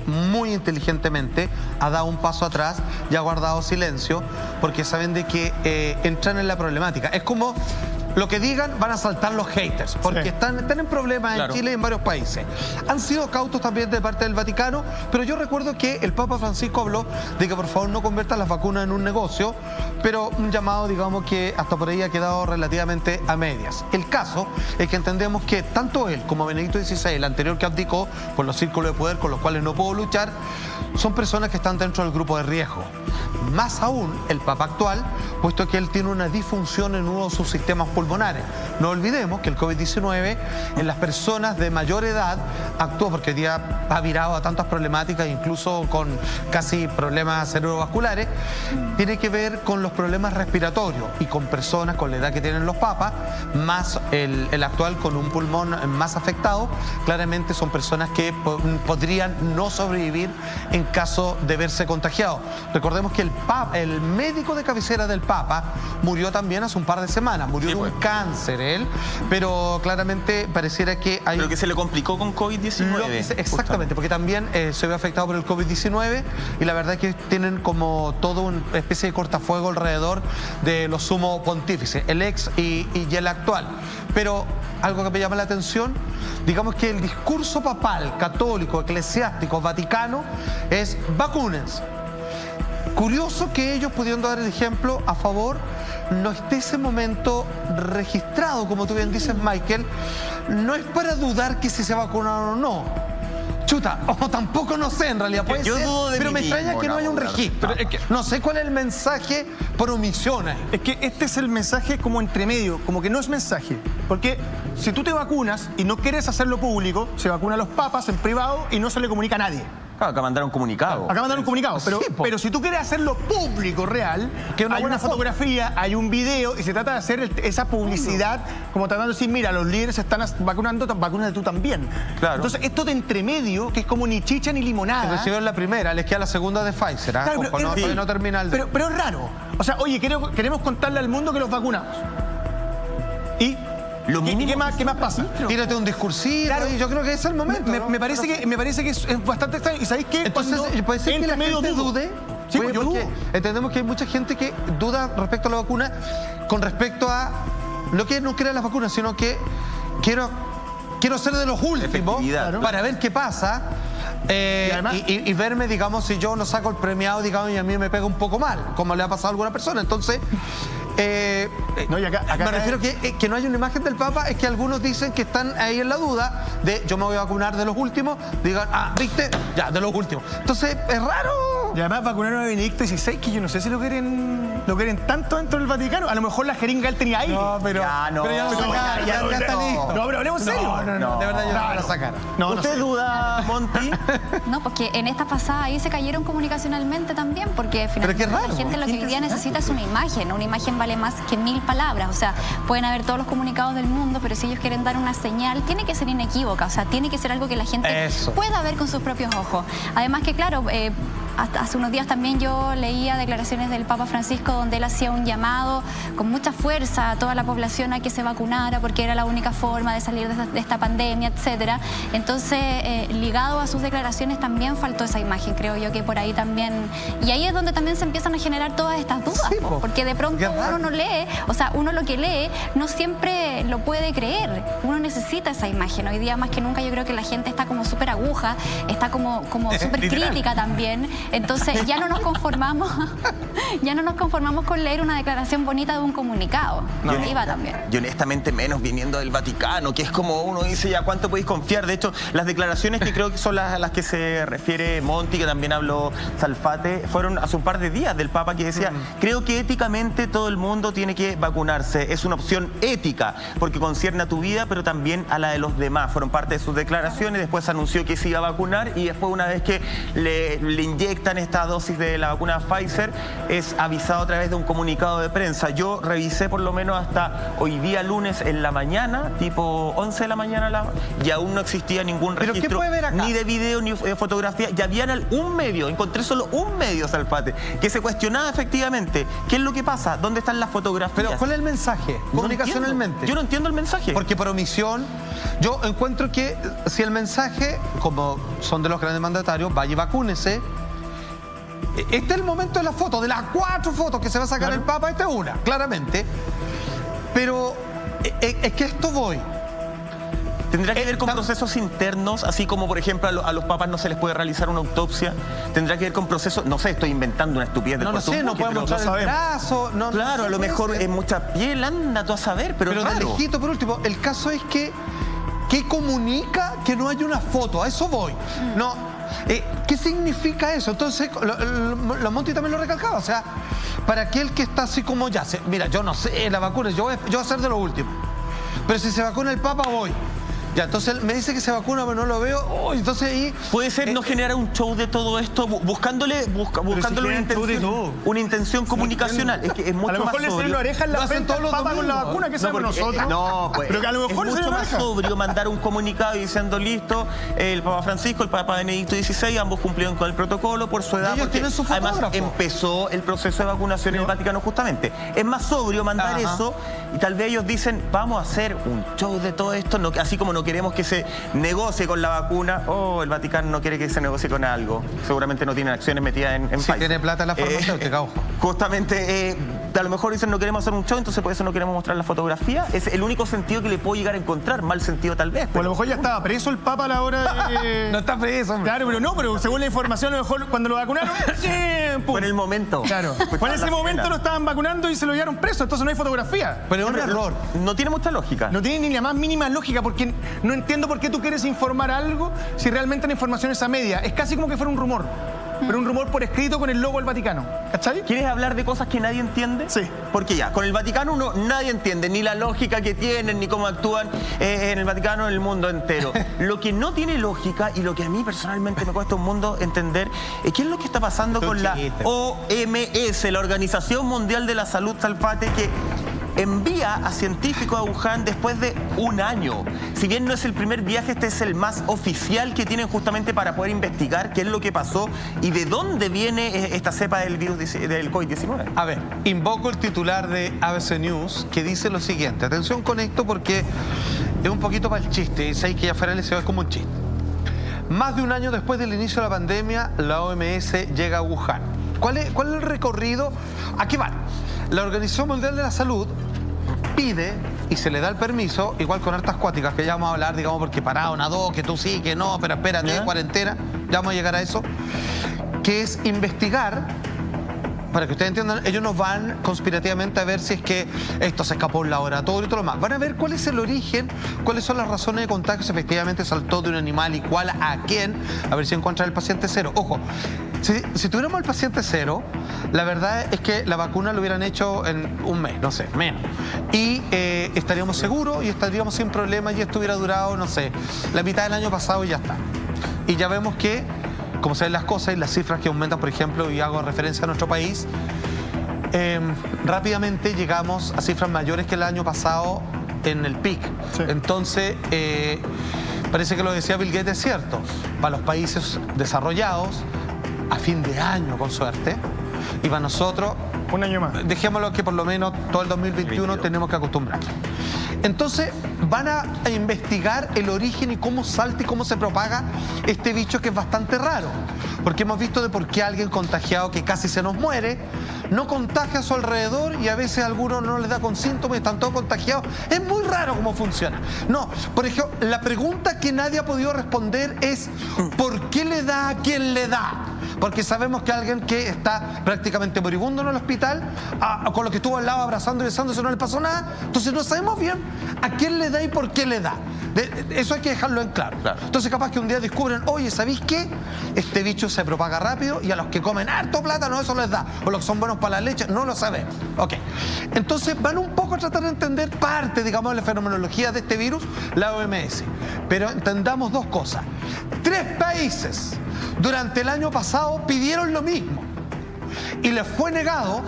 C: muy inteligentemente ha dado un paso atrás y ha guardado silencio, porque saben de que entran en la problemática. Es como lo que digan, van a saltar los haters, porque están en problemas en Chile y en varios países. Han sido cautos también de parte del Vaticano, pero yo recuerdo que el Papa Francisco habló de que por favor no conviertan las vacunas en un negocio, pero un llamado, digamos, que hasta por ahí ha quedado relativamente a medias. El caso es que entendemos que tanto él como Benedicto XVI, el anterior que abdicó por los círculos de poder con los cuales no puedo luchar, son personas que están dentro del grupo de riesgo. Más aún el Papa actual, puesto que él tiene una disfunción en uno de sus sistemas pulmonares. No olvidemos que el COVID-19 en las personas de mayor edad actuó, porque hoy día ha virado a tantas problemáticas, incluso con casi problemas cerebrovasculares, tiene que ver con los problemas respiratorios, y con personas con la edad que tienen los papas, más el actual con un pulmón más afectado, claramente son personas que podrían no sobrevivir en caso de verse contagiados. Recordemos que el médico de cabecera del Papa murió también hace un par de semanas. Murió de un cáncer él, pero claramente pareciera que hay...
A: Pero que se le complicó con COVID-19.
C: Exactamente, porque también se ve afectado por el COVID-19 y la verdad es que tienen como todo una especie de cortafuego alrededor de los sumos pontífices, el ex y el actual. Pero algo que me llama la atención, digamos que el discurso papal, católico, eclesiástico, vaticano, es vacúnense. Curioso que ellos, pudiendo dar el ejemplo a favor, no esté ese momento registrado, como tú bien dices, Michael. No es para dudar que si se vacunaron o no. Chuta, o tampoco no sé en realidad, puede ser, pero me extraña que no haya un registro. Es que no sé cuál es el mensaje por omisión ahí.
D: Es que este es el mensaje como entre medio, como que no es mensaje. Porque si tú te vacunas y no quieres hacerlo público, se vacunan los papas en privado y no se le comunica a nadie.
A: Claro, acá mandaron un comunicado.
D: Acá mandaron un comunicado, pero si tú quieres hacerlo público, real, que hay una fotografía, hay un video y se trata de hacer esa publicidad como tratando de decir, mira, los líderes se están vacunando, vacúnate tú también.
A: Claro.
D: Entonces, esto de entremedio, que es como ni chicha ni limonada.
C: Recibieron la primera, les queda la segunda de Pfizer.
D: Claro,
C: Ojo, no termina el...
D: Pero es raro. O sea, oye, queremos contarle al mundo que los vacunamos. ¿Y qué más pasa?
C: Tírate un discursito, claro. Y yo creo que ese es el momento.
D: Me parece que es bastante extraño. ¿Y sabéis qué?
C: Entonces, puede ser que la gente dude.
D: Sí, pues yo dudo.
C: Entendemos que hay mucha gente que duda respecto a la vacuna, con respecto a no que no crea las vacunas, sino que quiero ser de los últimos para ver qué pasa. Y verme, digamos, si yo no saco el premiado, digamos, y a mí me pega un poco mal, como le ha pasado a alguna persona. Entonces, me refiero que no hay una imagen del Papa, es que algunos dicen que están ahí en la duda de yo me voy a vacunar de los últimos, digan, ¿viste? Ya, de los últimos. Entonces, es raro.
A: Y además vacunaron a Benedicto XVI, que yo no sé si lo quieren tanto dentro del Vaticano. A lo mejor la jeringa él tenía aire.
C: No, pero ya lo sacaron, ya está listo.
A: No, pero hablemos serio.
C: No, de verdad ya no lo sacaron.
A: ¿Usted duda, Monty?
B: No, porque en esta pasada ahí se cayeron comunicacionalmente también, porque finalmente la gente lo que hoy día necesita es una imagen. Una imagen vale más que 1000 palabras. O sea, pueden haber todos los comunicados del mundo, pero si ellos quieren dar una señal, tiene que ser inequívoca. O sea, tiene que ser algo que la gente pueda ver con sus propios ojos. Además que, claro, hace unos días también yo leía declaraciones del Papa Francisco donde él hacía un llamado con mucha fuerza a toda la población a que se vacunara porque era la única forma de salir de esta pandemia, etcétera. Entonces, ligado a sus declaraciones también faltó esa imagen, creo yo que por ahí también... Y ahí es donde también se empiezan a generar todas estas dudas, porque de pronto uno no lee, o sea, uno lo que lee no siempre lo puede creer, uno necesita esa imagen. Hoy día más que nunca yo creo que la gente está como súper aguja, está como súper crítica también. Entonces ya no nos conformamos con leer una declaración bonita de un comunicado.
A: No,
B: ahí va también.
A: Y honestamente menos viniendo del Vaticano, que es como uno dice, ya cuánto podéis confiar. De hecho, las declaraciones que creo que son las que se refiere Monty, que también habló Salfate, fueron hace un par de días del Papa que decía, creo que éticamente todo el mundo tiene que vacunarse. Es una opción ética, porque concierne a tu vida, pero también a la de los demás. Fueron parte de sus declaraciones, después anunció que se iba a vacunar y después una vez que le inyectan esta dosis de la vacuna Pfizer, es avisado a través de un comunicado de prensa. Yo revisé por lo menos hasta hoy día lunes en la mañana, tipo 11 de la mañana, y aún no existía ningún registro, ni de video ni de fotografía. Ya había un medio, encontré solo un medio, Salfate, que se cuestionaba efectivamente qué es lo que pasa, dónde están las fotografías.
C: Pero ¿cuál es el mensaje? Comunicacionalmente.
A: Yo no entiendo el mensaje.
C: Porque por omisión, yo encuentro que si el mensaje, como son de los grandes mandatarios, vaya y vacúnese. Este es el momento de la foto, de las 4 fotos que se va a sacar el Papa, esta es una, claramente. Pero es que esto voy.
A: ¿Tendrá que ver con procesos internos, así como, por ejemplo, a los papas no se les puede realizar una autopsia? ¿Tendrá que ver con procesos? No sé, estoy inventando una estupidez.
C: No sé, no podemos mostrar el brazo.
A: Claro, a lo mejor es mucha piel, anda tú a saber, pero
C: de lejito, por último, el caso es que comunica que no hay una foto, a eso voy. No. ¿Qué significa eso? Entonces, los Monty también lo recalcaba, o sea, para aquel que está así como ya, mira, yo no sé, la vacuna, yo voy a ser de lo último, pero si se vacuna el Papa voy. Ya, entonces me dice que se vacuna, pero no lo veo. Oh, entonces ahí...
A: Puede ser no generar un show de todo esto, buscándole una intención comunicacional. Es que es mucho
D: a lo mejor le salen una oreja en la frente al Papa con la vacuna, que sabemos nosotros.
A: No, pues.
D: Pero que a lo mejor
A: es mucho más sobrio mandar un comunicado diciendo listo, el Papa Francisco, el Papa Benedicto XVI, ambos cumplieron con el protocolo por su edad.
C: Ellos tienen su
A: además
C: fotógrafo.
A: empezó el proceso de vacunación en el Vaticano justamente. Es más sobrio mandar eso y tal vez ellos dicen, vamos a hacer un show de todo esto, no, así como no queremos que se negocie con la vacuna, el Vaticano no quiere que se negocie con algo. Seguramente no tienen acciones metidas en
C: si
A: país.
C: Tiene plata en la farmacéutica, ojo.
A: Justamente, a lo mejor dicen no queremos hacer un show, entonces por eso no queremos mostrar la fotografía. Es el único sentido que le puedo llegar a encontrar, mal sentido tal vez.
D: Pues a lo mejor ya estaba preso el Papa a la hora de...
C: No está preso, hombre.
D: Claro, pero según la información, a lo mejor cuando lo vacunaron,
A: fue en el momento.
D: Claro. Fue en ese momento lo estaban vacunando y se lo llevaron preso, entonces no hay fotografía.
C: Pero es un error.
A: No tiene mucha lógica.
D: No tiene ni la más mínima lógica, porque no entiendo por qué tú quieres informar algo si realmente la información es a media. Es casi como que fuera un rumor. Pero un rumor por escrito con el logo del Vaticano. ¿Cachai?
A: ¿Quieres hablar de cosas que nadie entiende?
D: Sí.
A: Porque ya, con el Vaticano nadie entiende ni la lógica que tienen, ni cómo actúan en el Vaticano, en el mundo entero. Lo que no tiene lógica y lo que a mí personalmente me cuesta un mundo entender es qué es lo que está pasando con la OMS, la Organización Mundial de la Salud, Salfate, que envía a científicos a Wuhan después de un año. Si bien no es el primer viaje, este es el más oficial que tienen justamente para poder investigar qué es lo que pasó y de dónde viene esta cepa del virus del COVID-19.
C: A ver, invoco el titular de ABC News que dice lo siguiente. Atención con esto porque es un poquito para el chiste y sabéis que ya fuera se ve como un chiste. Más de un año después del inicio de la pandemia, la OMS llega a Wuhan. ¿Cuál es el recorrido? Aquí va. La Organización Mundial de la Salud pide y se le da el permiso, igual con hartas cuáticas, que ya vamos a hablar, digamos, porque parado, nadó, que tú sí, que no, pero espérate, cuarentena, ya vamos a llegar a eso, que es investigar, para que ustedes entiendan, ellos no van conspirativamente a ver si es que esto se escapó un laboratorio y todo lo más. Van a ver cuál es el origen, cuáles son las razones de contagio, si efectivamente saltó de un animal y cuál a quién, a ver si encuentran el paciente cero. Ojo, si tuviéramos el paciente cero, la verdad es que la vacuna lo hubieran hecho en un mes, no sé, menos. Y estaríamos seguros y estaríamos sin problemas y esto hubiera durado, no sé, la mitad del año pasado y ya está. Y ya vemos que, como se ven las cosas y las cifras que aumentan, por ejemplo, y hago referencia a nuestro país, rápidamente llegamos a cifras mayores que el año pasado en el pic. Sí. Entonces, parece que lo decía Bill Gates es cierto. Para los países desarrollados, a fin de año, con suerte, y para nosotros,
D: un año más.
C: Dejémoslo que por lo menos todo el 2021 tenemos que acostumbrarnos. Entonces van a investigar el origen y cómo salta y cómo se propaga este bicho que es bastante raro. Porque hemos visto de por qué alguien contagiado que casi se nos muere, no contagia a su alrededor y a veces a algunos no les da con síntomas y están todos contagiados. Es muy raro cómo funciona. No, por ejemplo, la pregunta que nadie ha podido responder es ¿por qué le da a quien le da? Porque sabemos que alguien que está prácticamente moribundo en el hospital, con lo que estuvo al lado abrazando y besándose no le pasó nada, entonces no sabemos bien a quién le da y por qué le da. Eso hay que dejarlo en claro. Entonces capaz que un día descubren, oye, ¿sabéis qué? Este bicho se propaga rápido y a los que comen harto plátano eso les da. O los que son buenos para la leche, no lo sabemos. Ok. Entonces van un poco a tratar de entender parte, digamos, de la fenomenología de este virus, la OMS. Pero entendamos dos cosas. 3 países durante el año pasado pidieron lo mismo y les fue negado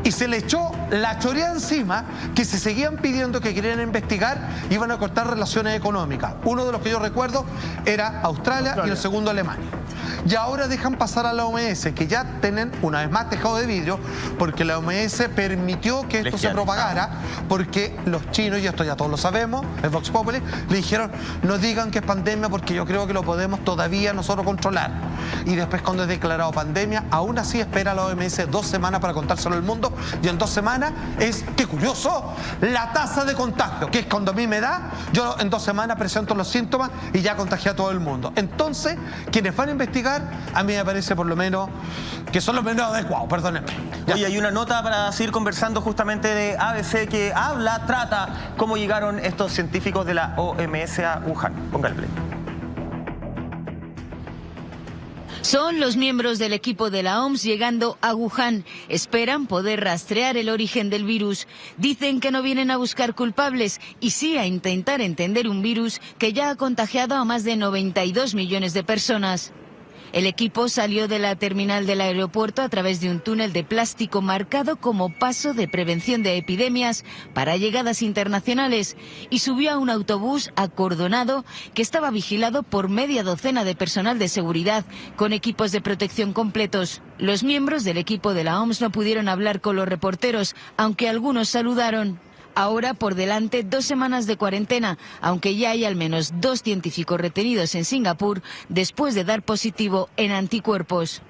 C: y se le echó la chorea encima que se seguían pidiendo que querían investigar y iban a cortar relaciones económicas. Uno de los que yo recuerdo era Australia y el segundo Alemania. Y ahora dejan pasar a la OMS, que ya tienen una vez más tejado de vidrio, porque la OMS permitió que esto se propagara, porque los chinos, y esto ya todos lo sabemos, el Vox Populi, le dijeron, no digan que es pandemia porque yo creo que lo podemos todavía nosotros controlar. Y después cuando es declarado pandemia, aún así espera la OMS 2 semanas para contárselo al mundo, y en 2 semanas es, qué curioso, la tasa de contagio, que es cuando a mí me da, yo en 2 semanas presento los síntomas y ya contagié a todo el mundo. Entonces, quienes van a investigar, a mí me parece por lo menos que son los menos adecuados, perdónenme.
A: Oye, hay una nota para seguir conversando justamente de ABC que trata cómo llegaron estos científicos de la OMS a Wuhan. Ponga el play.
E: Son los miembros del equipo de la OMS llegando a Wuhan. Esperan poder rastrear el origen del virus. Dicen que no vienen a buscar culpables y sí a intentar entender un virus que ya ha contagiado a más de 92 millones de personas. El equipo salió de la terminal del aeropuerto a través de un túnel de plástico marcado como paso de prevención de epidemias para llegadas internacionales y subió a un autobús acordonado que estaba vigilado por media docena de personal de seguridad con equipos de protección completos. Los miembros del equipo de la OMS no pudieron hablar con los reporteros, aunque algunos saludaron. Ahora por delante 2 semanas de cuarentena, aunque ya hay al menos 2 científicos retenidos en Singapur después de dar positivo en anticuerpos.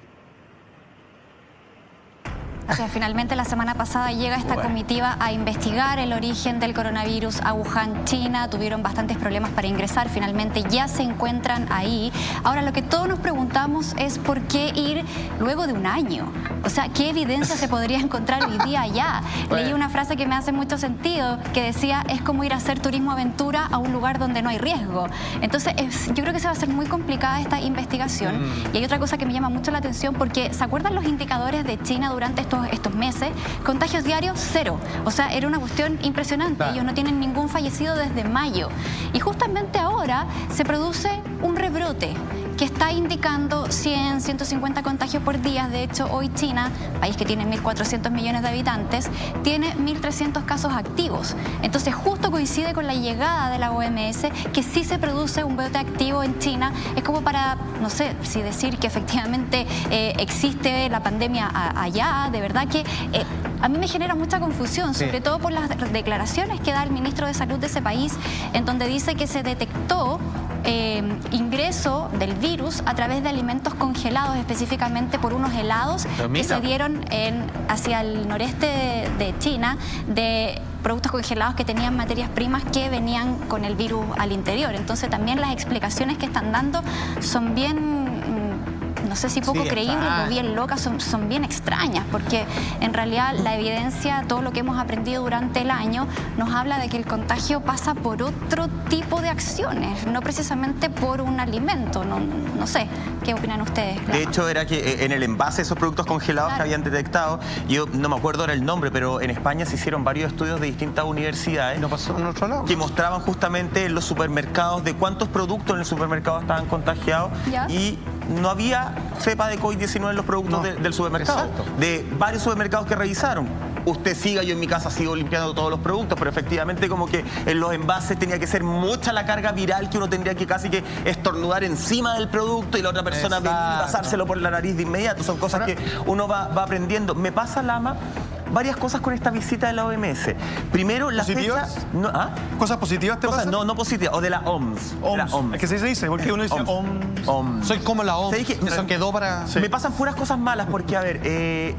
B: O sea, finalmente la semana pasada llega esta comitiva a investigar el origen del coronavirus a Wuhan, China. Tuvieron bastantes problemas para ingresar, finalmente ya se encuentran ahí. Ahora, lo que todos nos preguntamos es por qué ir luego de un año. O sea, ¿qué evidencia se podría encontrar hoy día allá? Leí una frase que me hace mucho sentido, que decía, es como ir a hacer turismo aventura a un lugar donde no hay riesgo. Entonces, yo creo que se va a hacer muy complicada esta investigación. Y hay otra cosa que me llama mucho la atención, porque ¿se acuerdan los indicadores de China durante estos meses? Contagios diarios, 0. O sea, era una cuestión impresionante. Ellos no tienen ningún fallecido desde mayo. Y justamente ahora se produce un rebrote que está indicando 100, 150 contagios por día. De hecho, hoy China, país que tiene 1.400 millones de habitantes, tiene 1.300 casos activos. Entonces, justo coincide con la llegada de la OMS, que sí se produce un brote activo en China. Es como para, no sé, si decir que efectivamente existe la pandemia allá. De verdad que a mí me genera mucha confusión, sobre todo por las declaraciones que da el ministro de Salud de ese país, en donde dice que se detectó ingreso del virus a través de alimentos congelados, específicamente por unos helados que se dieron hacia el noreste de China, de productos congelados que tenían materias primas que venían con el virus al interior. Entonces también las explicaciones que están dando son bien, no sé si poco creíbles o bien locas, son bien extrañas, porque en realidad la evidencia, todo lo que hemos aprendido durante el año, nos habla de que el contagio pasa por otro tipo de acciones, no precisamente por un alimento. No sé, ¿qué opinan ustedes?
A: De hecho, era que en el envase de esos productos congelados que habían detectado, yo no me acuerdo ahora el nombre, pero en España se hicieron varios estudios de distintas universidades.
C: ¿No pasó en otro lado?
A: Que mostraban justamente en los supermercados de cuántos productos en el supermercado estaban contagiados. Y no había cepa de COVID-19 en los productos del supermercado. De varios supermercados que revisaron. Usted siga, yo en mi casa sigo limpiando todos los productos, pero efectivamente como que en los envases tenía que ser mucha la carga viral, que uno tendría que casi que estornudar encima del producto y la otra persona pasárselo por la nariz de inmediato. Son cosas que uno va aprendiendo. Me pasa, Lama, varias cosas con esta visita de la OMS. Primero, la fecha...
D: ¿Cosas positivas te pasan?
A: No positivas, o de la OMS.
D: Es que se dice, porque uno dice OMS.
C: Soy como la OMS. Eso quedó para...
A: Me pasan puras cosas malas porque, a ver,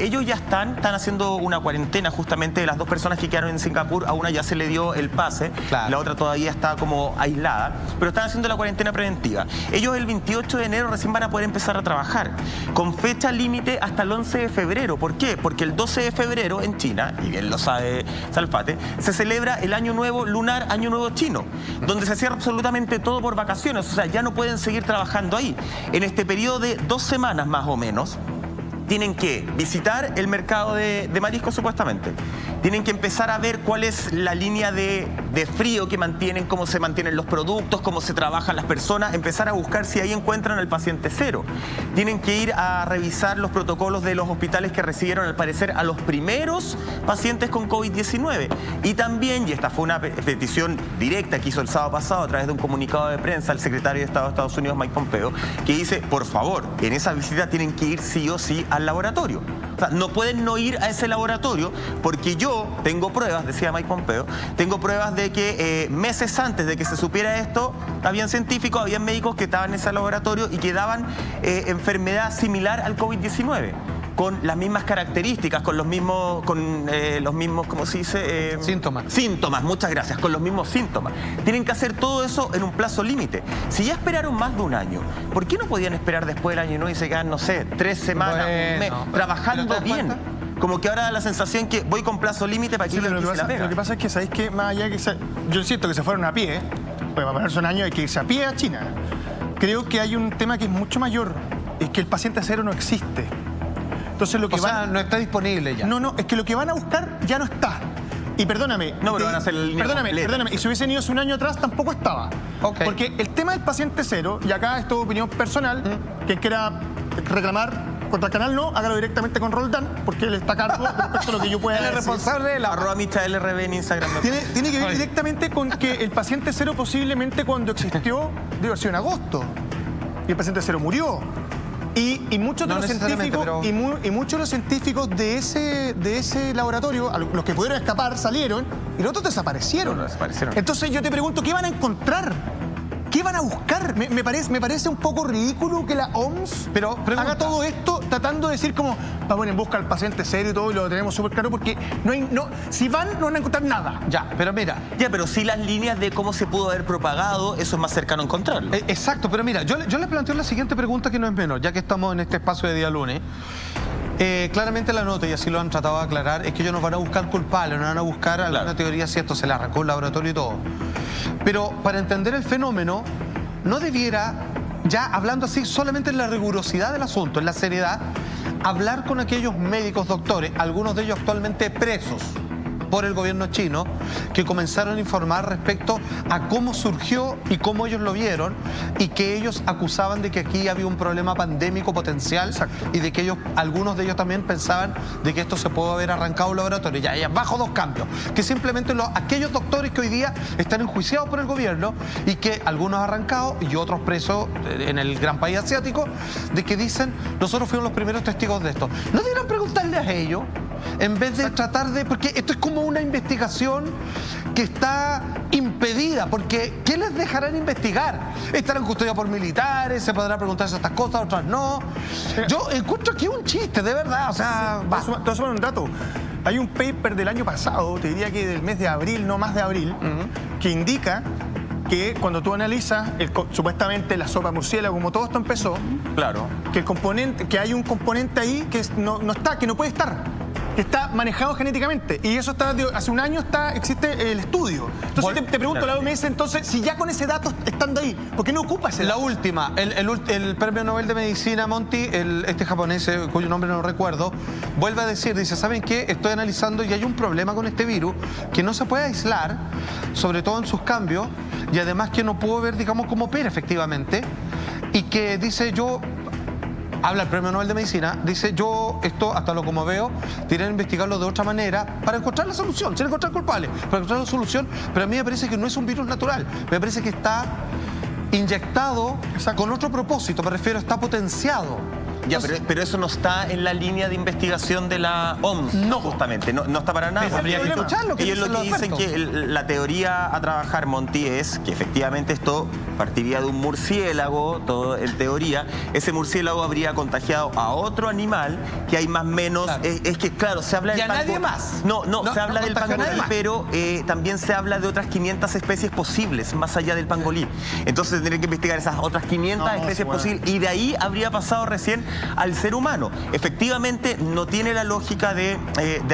A: ellos ya están haciendo una cuarentena justamente de las 2 personas que quedaron en Singapur. A una ya se le dio el pase, la otra todavía está como aislada, pero están haciendo la cuarentena preventiva. Ellos el 28 de enero recién van a poder empezar a trabajar, con fecha límite hasta el 11 de febrero. ¿Por qué? Porque el 12 de febrero en China, y bien lo sabe Salfate, se celebra el Año Nuevo lunar, Año Nuevo chino, donde se cierra absolutamente todo por vacaciones. O sea, ya no pueden seguir trabajando ahí. En este periodo de 2 semanas más o menos, tienen que visitar el mercado de mariscos supuestamente. Tienen que empezar a ver cuál es la línea de frío que mantienen, cómo se mantienen los productos, cómo se trabajan las personas, empezar a buscar si ahí encuentran al paciente cero. Tienen que ir a revisar los protocolos de los hospitales que recibieron al parecer a los primeros pacientes con COVID-19. Y también, y esta fue una petición directa que hizo el sábado pasado a través de un comunicado de prensa, el secretario de Estado de Estados Unidos, Mike Pompeo, que dice, por favor, en esa visita tienen que ir sí o sí al laboratorio. O sea, no pueden no ir a ese laboratorio porque yo tengo pruebas, decía Mike Pompeo, tengo pruebas de que meses antes de que se supiera esto, habían científicos, habían médicos que estaban en ese laboratorio y que daban enfermedad similar al COVID-19. Con las mismas características, con los mismos, ¿cómo se dice? Síntomas, muchas gracias, con los mismos síntomas. Tienen que hacer todo eso en un plazo límite. Si ya esperaron más de un año, ¿por qué no podían esperar después del año, no? Y se quedan, no sé, 3 semanas, un mes, trabajando bien? Como que ahora da la sensación que voy con plazo límite para que
D: lo que pasa es que, ¿sabéis qué? Más allá que yo siento que se fueron a pie, pues para ponerse un año hay que irse a pie a China. Creo que hay un tema que es mucho mayor. es que el paciente cero no existe. Entonces lo que
C: no está disponible ya.
D: No, es que lo que van a buscar ya no está. Y perdóname.
A: No, pero van a hacer la línea completa.
D: Perdóname. Y si hubiesen ido hace un año atrás, tampoco estaba.
C: Ok.
D: Porque el tema del paciente cero, y acá es tu opinión personal, quien quiera reclamar contra el canal, no, hágalo directamente con Roldán, porque él está a cargo respecto a lo que yo pueda
C: Él es
D: decir.
C: responsable de la...
A: @LRB en Instagram.
D: Tiene que ver directamente con que el paciente cero posiblemente cuando existió, debe haber sido en agosto. Y el paciente cero murió. Y muchos de
C: No
D: los
C: necesariamente,
D: científicos y muchos de los científicos de ese laboratorio, los que pudieron escapar, salieron y los otros desaparecieron. Entonces yo te pregunto, ¿qué van a encontrar? ¿Qué van a buscar? Me parece un poco ridículo que la OMS haga todo esto tratando de decir como, vamos en busca al paciente serio y todo, y lo tenemos súper claro, porque si van, no van a encontrar nada.
C: Ya, pero mira.
A: Ya, pero sí las líneas de cómo se pudo haber propagado, eso es más cercano a encontrarlo.
C: Exacto, pero mira, yo le planteo la siguiente pregunta que no es menor, ya que estamos en este espacio de día lunes. Claramente la nota, y así lo han tratado de aclarar, es que ellos nos van a buscar culpables, nos van a buscar alguna teoría si esto se le arrancó el laboratorio y todo. Pero para entender el fenómeno, no debiera, ya hablando así solamente en la rigurosidad del asunto, en la seriedad, hablar con aquellos médicos, doctores, algunos de ellos actualmente presos por el gobierno chino, que comenzaron a informar respecto a cómo surgió y cómo ellos lo vieron, y que ellos acusaban de que aquí había un problema pandémico potencial.
D: Exacto.
C: Y de que algunos de ellos también pensaban de que esto se pudo haber arrancado un laboratorio. Ya bajo dos cambios, que simplemente aquellos doctores que hoy día están enjuiciados por el gobierno y que algunos arrancados y otros presos en el gran país asiático, de que dicen, nosotros fuimos los primeros testigos de esto. ¿No deberían preguntarle a ellos? En vez de tratar de... Porque esto es como una investigación que está impedida, porque ¿qué les dejarán investigar? Estarán custodiados por militares, se podrán preguntar estas cosas, otras no. Yo encuentro aquí un chiste, de verdad, o sea...
D: Te voy a sumar un dato. Hay un paper del año pasado, te diría que del mes de abril, no más de abril, que indica que cuando tú analizas supuestamente la sopa murciélago, como todo esto empezó,
A: Claro.
D: que hay un componente ahí que que no puede estar, que está manejado genéticamente, y eso está hace un año existe el estudio. Entonces te pregunto, la OMS, entonces, si ya con ese dato estando ahí, ¿por qué no ocupa ese dato?
C: La última, el premio Nobel de Medicina, Monty, este japonés, cuyo nombre no recuerdo, vuelve a decir, dice, ¿saben qué? Estoy analizando y hay un problema con este virus que no se puede aislar, sobre todo en sus cambios, y además que no puedo ver, digamos, cómo opera efectivamente, y que dice habla el Premio Nobel de Medicina, dice, yo esto, hasta lo como veo, tienen que investigarlo de otra manera para encontrar la solución, sin encontrar culpables, para encontrar la solución, pero a mí me parece que no es un virus natural, me parece que está inyectado con otro propósito, me refiero, está potenciado.
A: Ya, pero eso no está en la línea de investigación de la OMS, no, justamente, no está para nada.
C: Habría que escuchar lo que
A: ellos lo que
C: dicen
A: dicen que la teoría a trabajar, Monty, es que efectivamente esto partiría de un murciélago, todo en teoría. Ese murciélago habría contagiado a otro animal que hay más o menos... Claro. Es que, claro, se habla del pangolí.
C: nadie más.
A: No, se habla del pangolí, pero también se habla de otras 500 especies posibles, más allá del pangolí. Entonces tendrían que investigar esas otras 500 especies posibles, y de ahí habría pasado recién al ser humano. Efectivamente, no tiene la lógica de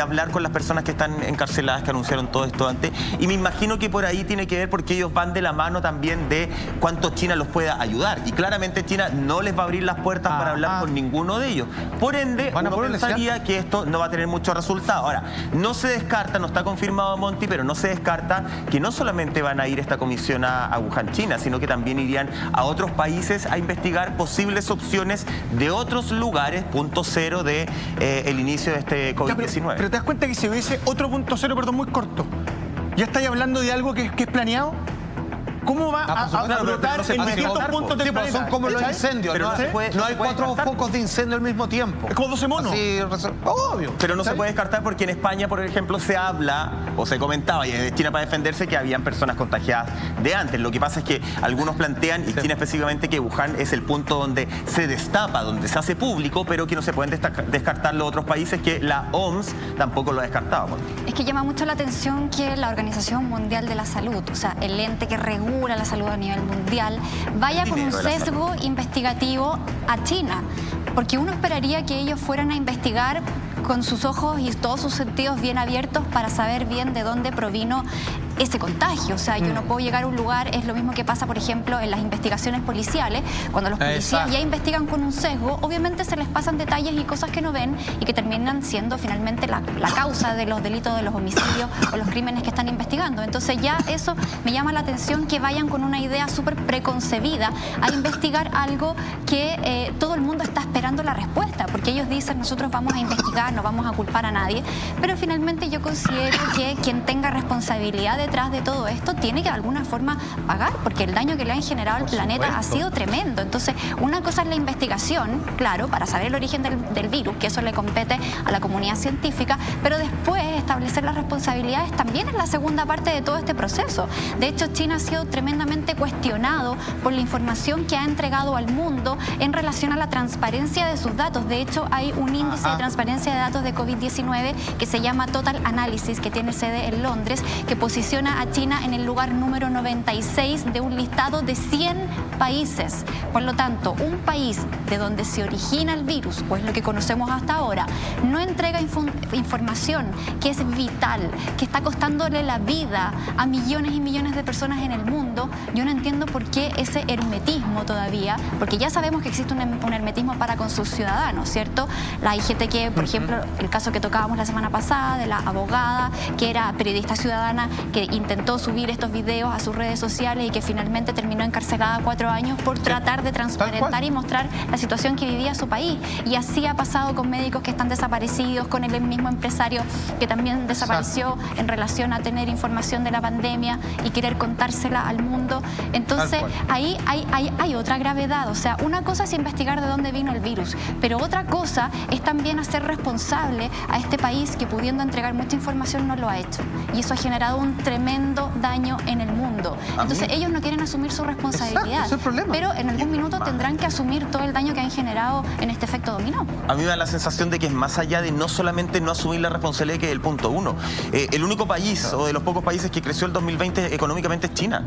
A: hablar con las personas que están encarceladas, que anunciaron todo esto antes, y me imagino que por ahí tiene que ver porque ellos van de la mano también de cuánto China los pueda ayudar, y claramente China no les va a abrir las puertas para hablar con ninguno de ellos. Por ende, uno pensaría que esto no va a tener mucho resultado. Ahora, no se descarta, no está confirmado, Monty, pero no se descarta que no solamente van a ir esta comisión a Wuhan, China, sino que también irían a otros países a investigar posibles opciones de otros lugares, punto cero de el inicio de este COVID-19.
D: Pero te das cuenta que si hubiese otro punto cero, perdón, muy corto, ¿ya estáis hablando de algo que es planeado? ¿Cómo va a brotar en distintos puntos del planeta?
C: Son como los incendios,
A: pero
C: no hay 4 focos de incendio al mismo tiempo.
D: Es como 12 monos.
C: Así, obvio.
A: Pero no se puede descartar porque en España, por ejemplo, se habla o se comentaba, y de China para defenderse, que habían personas contagiadas de antes. Lo que pasa es que algunos plantean, y China específicamente, que Wuhan es el punto donde se destapa, donde se hace público, pero que no se pueden descartar los otros países, que la OMS tampoco lo ha descartado.
B: Es que llama mucho la atención que la Organización Mundial de la Salud, o sea, el ente que regula la salud a nivel mundial, vaya con un sesgo investigativo a China, porque uno esperaría que ellos fueran a investigar con sus ojos y todos sus sentidos bien abiertos para saber bien de dónde provino ese contagio. O sea, yo no puedo llegar a un lugar, es lo mismo que pasa, por ejemplo, en las investigaciones policiales, cuando los policías ya investigan con un sesgo, obviamente se les pasan detalles y cosas que no ven y que terminan siendo finalmente la causa de los delitos, de los homicidios o los crímenes que están investigando. Entonces ya eso me llama la atención, que vayan con una idea súper preconcebida a investigar algo que todo el mundo está esperando la respuesta, porque ellos dicen, nosotros vamos a investigar, no vamos a culpar a nadie, pero finalmente yo considero que quien tenga responsabilidad detrás de todo esto tiene que de alguna forma pagar, porque el daño que le han generado al planeta ha sido tremendo. Entonces, una cosa es la investigación, claro, para saber el origen del virus, que eso le compete a la comunidad científica, pero después establecer las responsabilidades también es la segunda parte de todo este proceso. De hecho, China ha sido tremendamente cuestionado por la información que ha entregado al mundo en relación a la transparencia de sus datos. De hecho, hay un índice de transparencia de datos de COVID-19 que se llama Total Analysis, que tiene sede en Londres, que posiciona a China en el lugar número 96 de un listado de 100 países. Por lo tanto, un país de donde se origina el virus, pues lo que conocemos hasta ahora, no entrega información que es vital, que está costándole la vida a millones y millones de personas en el mundo. Yo no entiendo por qué ese hermetismo todavía, porque ya sabemos que existe un hermetismo para con sus ciudadanos, ¿cierto? La IGTQ, por ejemplo, el caso que tocábamos la semana pasada de la abogada que era periodista ciudadana, que intentó subir estos videos a sus redes sociales y que finalmente terminó encarcelada 4 años por tratar de transparentar y mostrar la situación que vivía su país. Y así ha pasado con médicos que están desaparecidos, con el mismo empresario que también desapareció en relación a tener información de la pandemia y querer contársela al mundo. Entonces, ahí hay otra gravedad. O sea, una cosa es investigar de dónde vino el virus, pero otra cosa es también hacer responsable a este país que, pudiendo entregar mucha información, no lo ha hecho. Y eso ha generado un tremendo daño en el mundo. Entonces, ellos no quieren asumir su responsabilidad, pero en algún minuto tendrán que asumir todo el daño que han generado en este efecto dominó.
A: A mí me da la sensación de que es más allá de no solamente no asumir la responsabilidad, que es el punto uno. El único país, o de los pocos países que creció el 2020 económicamente, es China.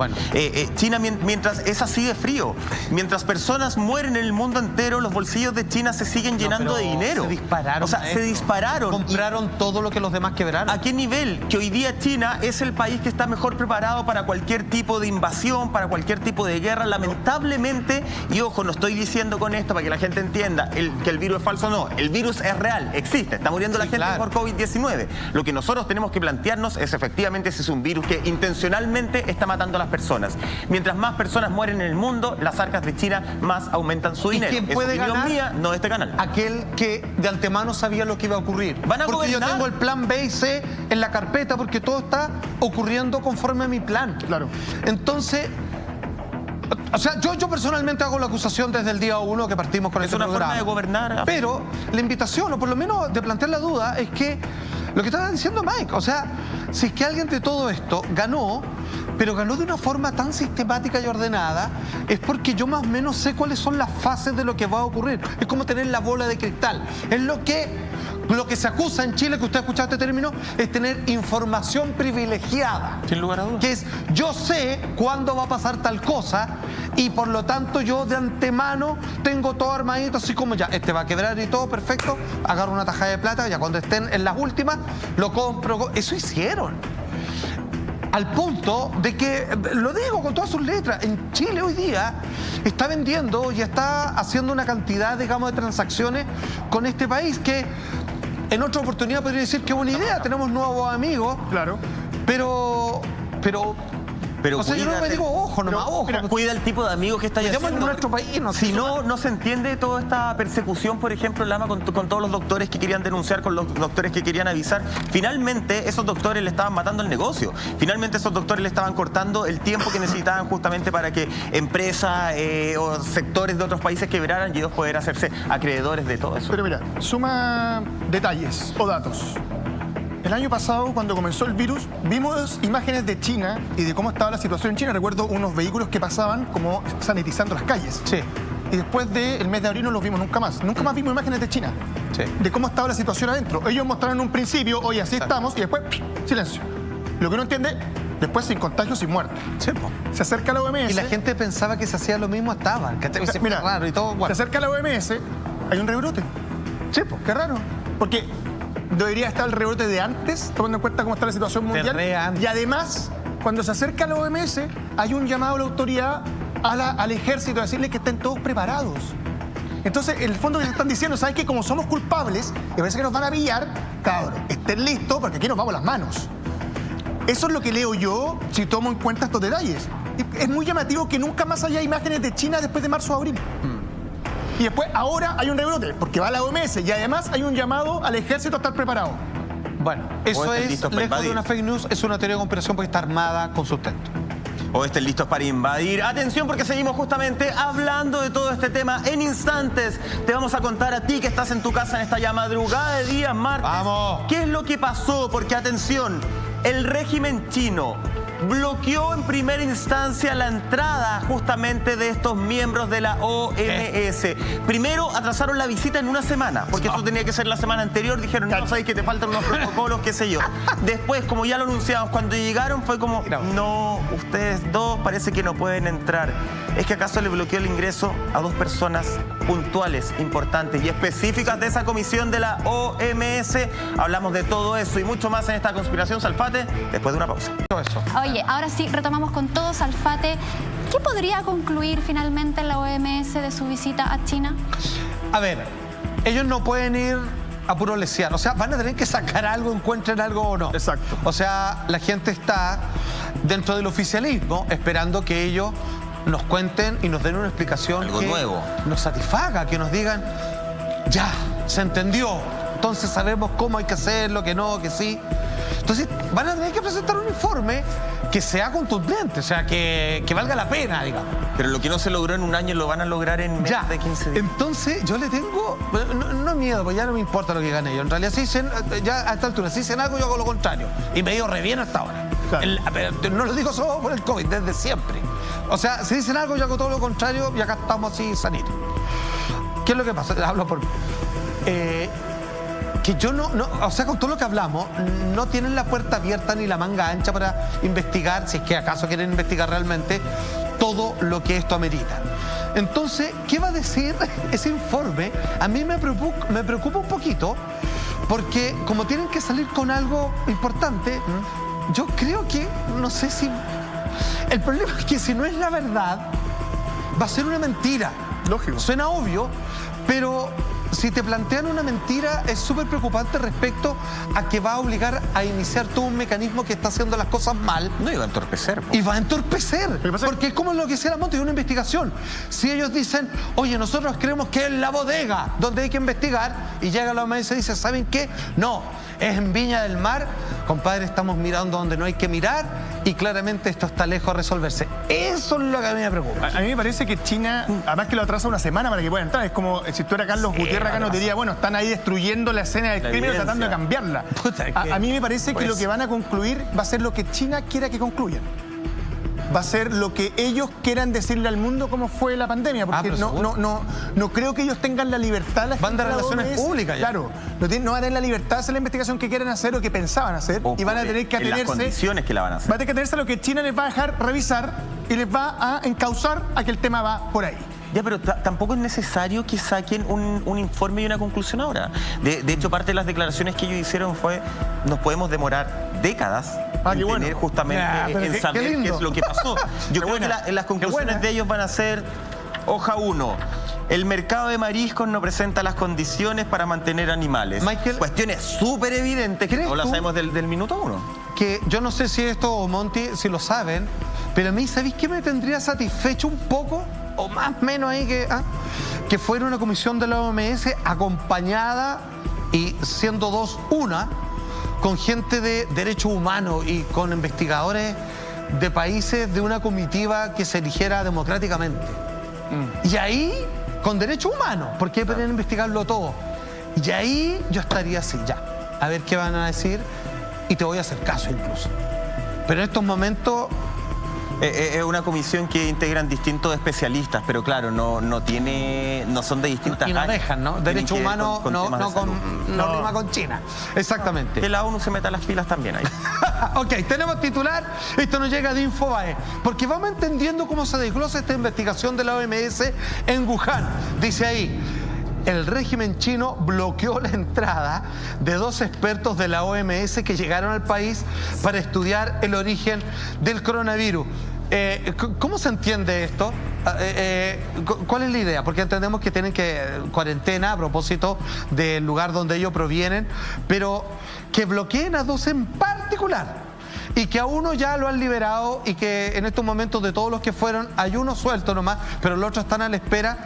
A: China, mientras es así de frío, mientras personas mueren en el mundo entero, los bolsillos de China se siguen llenando de dinero.
C: Se dispararon.
A: O sea, se dispararon.
C: Compraron todo lo que los demás quebraron.
A: ¿A qué nivel? Que hoy día China es el país que está mejor preparado para cualquier tipo de invasión, para cualquier tipo de guerra. Lamentablemente, y ojo, no estoy diciendo con esto para que la gente entienda que el virus es falso, no. El virus es real, existe, está muriendo la gente por COVID-19. Lo que nosotros tenemos que plantearnos es efectivamente si es un virus que intencionalmente está matando a las personas. Mientras más personas mueren en el mundo, las arcas de China más aumentan su dinero.
C: ¿Quién puede ganar?
A: Mía, no de este canal.
C: Aquel que de antemano sabía lo que iba a ocurrir.
A: Van a
C: porque
A: gobernar.
C: Yo tengo el plan B y C en la carpeta porque todo está ocurriendo conforme a mi plan.
D: Claro.
C: Entonces, o sea, yo personalmente hago la acusación desde el día 1 que partimos con este programa.
A: Es una forma de gobernar.
C: Pero la invitación, o por lo menos de plantear la duda, es que lo que estaba diciendo Mike, o sea, si es que alguien de todo esto ganó, pero ganó de una forma tan sistemática y ordenada, es porque yo más o menos sé cuáles son las fases de lo que va a ocurrir. Es como tener la bola de cristal. Es lo que se acusa en Chile, que usted ha escuchado este término, es tener información privilegiada.
A: Sin lugar a dudas.
C: Que es, yo sé cuándo va a pasar tal cosa y por lo tanto yo de antemano tengo todo armadito, así como ya, este va a quebrar y todo, perfecto, agarro una tajada de plata, ya cuando estén en las últimas, lo compro. Eso hicieron. Al punto de que, lo digo con todas sus letras, en Chile hoy día está vendiendo y está haciendo una cantidad, digamos, de transacciones con este país que en otra oportunidad podría decir que buena idea, tenemos nuevos amigos.
D: Claro.
C: Pero o sea, yo no me digo ojo, nomás ojo.
A: Mira, cuida el tipo de amigos que está haciendo.
C: En nuestro país,
A: si no se entiende toda esta persecución, por ejemplo, Lama, con todos los doctores que querían denunciar, con los doctores que querían avisar. Finalmente, esos doctores le estaban matando el negocio. Finalmente, esos doctores le estaban cortando el tiempo que necesitaban justamente para que empresas o sectores de otros países quebraran y ellos poder hacerse acreedores de todo eso.
D: Pero mira, suma detalles o datos. El año pasado, cuando comenzó el virus, vimos imágenes de China y de cómo estaba la situación en China. Recuerdo unos vehículos que pasaban como sanitizando las calles.
C: Sí.
D: Y después del mes de abril no los vimos nunca más. Nunca más vimos imágenes de China.
C: Sí.
D: De cómo estaba la situación adentro. Ellos mostraron en un principio, hoy así estamos, y después, silencio. Lo que uno entiende, después sin contagio, sin muerte.
C: Sí,
D: se acerca la OMS.
C: y la gente pensaba que se hacía lo mismo, estaban. Que se
D: mira,
C: raro y todo. Bueno.
D: Se acerca la OMS, hay un rebrote.
C: Sí,
D: qué raro. Porque debería estar el rebrote de antes, tomando en cuenta cómo está la situación mundial. Y además, cuando se acerca a la OMS, hay un llamado a la autoridad, al ejército, a decirle que estén todos preparados. Entonces, en el fondo que están diciendo, ¿sabes qué? Como somos culpables y parece que nos van a pillar, cabrón, estén listos porque aquí nos vamos las manos. Eso es lo que leo yo si tomo en cuenta estos detalles. Es muy llamativo que nunca más haya imágenes de China después de marzo o abril. Y después, ahora hay un rebrote, porque va a la OMS y además hay un llamado al ejército a estar preparado.
C: Bueno, eso es, lejos de una fake news, es una teoría de conspiración porque está armada con sustento.
A: O estén listos para invadir. Atención, porque seguimos justamente hablando de todo este tema. En instantes te vamos a contar a ti que estás en tu casa en esta ya madrugada de día martes.
C: ¡Vamos!
A: ¿Qué es lo que pasó? Porque atención, el régimen chino bloqueó en primera instancia la entrada justamente de estos miembros de la OMS. Primero atrasaron la visita en una semana, porque eso tenía que ser la semana anterior. Dijeron, no, sabéis que te faltan unos protocolos, qué sé yo. Después, como ya lo anunciamos, cuando llegaron fue como, no, ustedes dos parece que no pueden entrar. ¿Es que acaso le bloqueó el ingreso a dos personas puntuales, importantes y específicas de esa comisión de la OMS? Hablamos de todo eso y mucho más en esta conspiración Salfate, después de una pausa.
B: Oye, ahora sí, retomamos con todo, Salfate. ¿Qué podría concluir finalmente la OMS de su visita a China?
C: A ver, ellos no pueden ir a puro lesear. O sea, van a tener que sacar algo, encuentren algo o no.
D: Exacto.
C: O sea, la gente está dentro del oficialismo esperando que ellos nos cuenten y nos den una explicación
A: algo
C: que
A: nuevo
C: nos satisfaga, que nos digan, ya, se entendió. Entonces sabemos cómo hay que hacerlo, que no, que sí. Entonces van a tener que presentar un informe que sea contundente, o sea, que valga la pena, digamos.
A: Pero lo que no se logró en un año lo van a lograr en menos de 15 días.
C: Entonces yo le tengo, no miedo, pues ya no me importa lo que gane yo. En realidad si dicen, ya a esta altura, si dicen algo yo hago lo contrario. Y me he ido re bien hasta ahora.
D: Claro.
C: No lo digo solo por el COVID, desde siempre. O sea, si dicen algo yo hago todo lo contrario y acá estamos así sanitos. ¿Qué es lo que pasa? Hablo por... que yo no, o sea, con todo lo que hablamos, no tienen la puerta abierta ni la manga ancha para investigar, si es que acaso quieren investigar realmente, todo lo que esto amerita. Entonces, ¿qué va a decir ese informe? A mí me preocupa un poquito, porque como tienen que salir con algo importante, yo creo que, no sé si... El problema es que si no es la verdad, va a ser una mentira.
D: Lógico.
C: Suena obvio, pero si te plantean una mentira es súper preocupante respecto a que va a obligar a iniciar todo un mecanismo que está haciendo las cosas mal.
A: No, y va a entorpecer.
C: Y va a entorpecer, porque es como lo que decía la Monte de una investigación. Si ellos dicen, oye, nosotros creemos que es la bodega donde hay que investigar, y llega la OMS y dice, ¿saben qué? No, es en Viña del Mar, compadre, estamos mirando donde no hay que mirar y claramente esto está lejos de resolverse. Eso es lo que a mí me preocupa.
D: A mí me parece que China, además que lo atrasa una semana para que pueda entrar, es como si tú eras Carlos Gutiérrez acá, nos diría, bueno, están ahí destruyendo la escena del crimen tratando de cambiarla. A mí me parece que lo que van a concluir va a ser lo que China quiera que concluyan. Va a ser lo que ellos quieran decirle al mundo cómo fue la pandemia, porque no creo que ellos tengan la libertad.
C: Van de relaciones públicas ya.
D: Claro, no van a tener la libertad de hacer la investigación que quieren hacer o que pensaban hacer, y van a tener que atenerse...
A: En las condiciones que la van a hacer.
D: Van a tener que atenerse a lo que China les va a dejar revisar y les va a encauzar a que el tema va por ahí.
A: Ya, pero tampoco es necesario que saquen un informe y una conclusión ahora. De hecho, parte de las declaraciones que ellos hicieron fue, nos podemos demorar décadas en tener justamente en saber qué es lo que pasó. Yo creo que las conclusiones de ellos van a ser, hoja 1, el mercado de mariscos no presenta las condiciones para mantener animales.
C: Michael,
A: cuestiones súper evidentes que no las sabemos del minuto 1.
C: Que yo no sé si esto o Monty, si lo saben, pero a mí, ¿sabéis qué me tendría satisfecho un poco? O más o menos ahí que fuera una comisión de la OMS acompañada y siendo dos una con gente de derechos humanos y con investigadores de países de una comitiva que se eligiera democráticamente. Y ahí, con derechos humanos, porque pueden investigarlo todo. Y ahí yo estaría así, ya, a ver qué van a decir y te voy a hacer caso incluso. Pero en estos momentos...
A: Es una comisión que integran distintos especialistas, pero claro, no son de distintas
C: áreas. Y no dejan, ¿no? Derechos humanos no rima con China. Exactamente.
A: Que la ONU se meta las pilas también ahí.
C: Ok, tenemos titular. Esto nos llega de Infobae. Porque vamos entendiendo cómo se desglosa esta investigación de la OMS en Wuhan. Dice ahí, el régimen chino bloqueó la entrada de 2 expertos de la OMS que llegaron al país para estudiar el origen del coronavirus. ¿Cómo se entiende esto? ¿Cuál es la idea? Porque entendemos que tienen que cuarentena a propósito del lugar donde ellos provienen, pero que bloqueen a 2 en particular y que a uno ya lo han liberado y que en estos momentos de todos los que fueron hay uno suelto nomás, pero los otros están a la espera.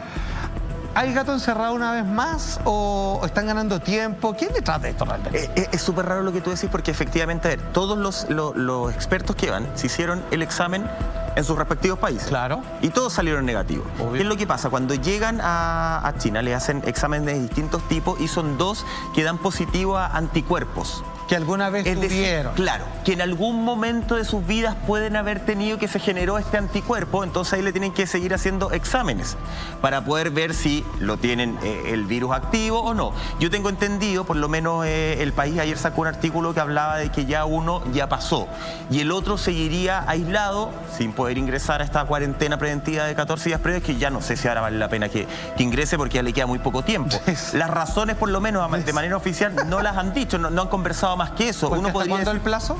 C: ¿Hay gato encerrado una vez más o están ganando tiempo? ¿Quién detrás de esto realmente?
A: Es súper raro lo que tú decís porque efectivamente, a ver, todos los expertos que van se hicieron el examen en sus respectivos países.
C: Claro.
A: Y todos salieron negativos.
C: Obvio.
A: ¿Qué es lo que pasa? Cuando llegan a China le hacen exámenes de distintos tipos y son 2 que dan positivo a anticuerpos.
C: Que alguna vez
A: Es decir,
C: tuvieron.
A: claro, que en algún momento de sus vidas pueden haber tenido que se generó este anticuerpo, entonces ahí le tienen que seguir haciendo exámenes para poder ver si lo tienen el virus activo o no. Yo tengo entendido, por lo menos El País ayer sacó un artículo que hablaba de que ya uno ya pasó y el otro seguiría aislado sin poder ingresar a esta cuarentena preventiva de 14 días previos, que ya no sé si ahora vale la pena que ingrese porque ya le queda muy poco tiempo. Las razones, por lo menos de manera oficial, no las han dicho, no han conversado más que eso.
C: Uno podría ¿Cuándo el plazo?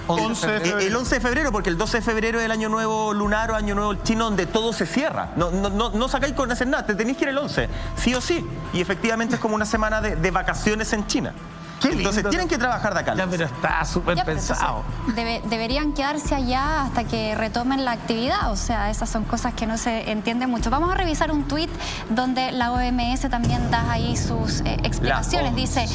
D: 11 de febrero.
A: El 11 de febrero, porque el 12 de febrero es el año nuevo lunar o año nuevo chino, donde todo se cierra. No sacáis con hacer nada, te tenéis que ir el 11, sí o sí. Y efectivamente es como una semana de vacaciones en China. Entonces tienen que trabajar de acá.
C: Ya, pero está súper pensado.
B: Deberían quedarse allá hasta que retomen la actividad. O sea, esas son cosas que no se entienden mucho. Vamos a revisar un tuit donde la OMS también da ahí sus explicaciones. Dice,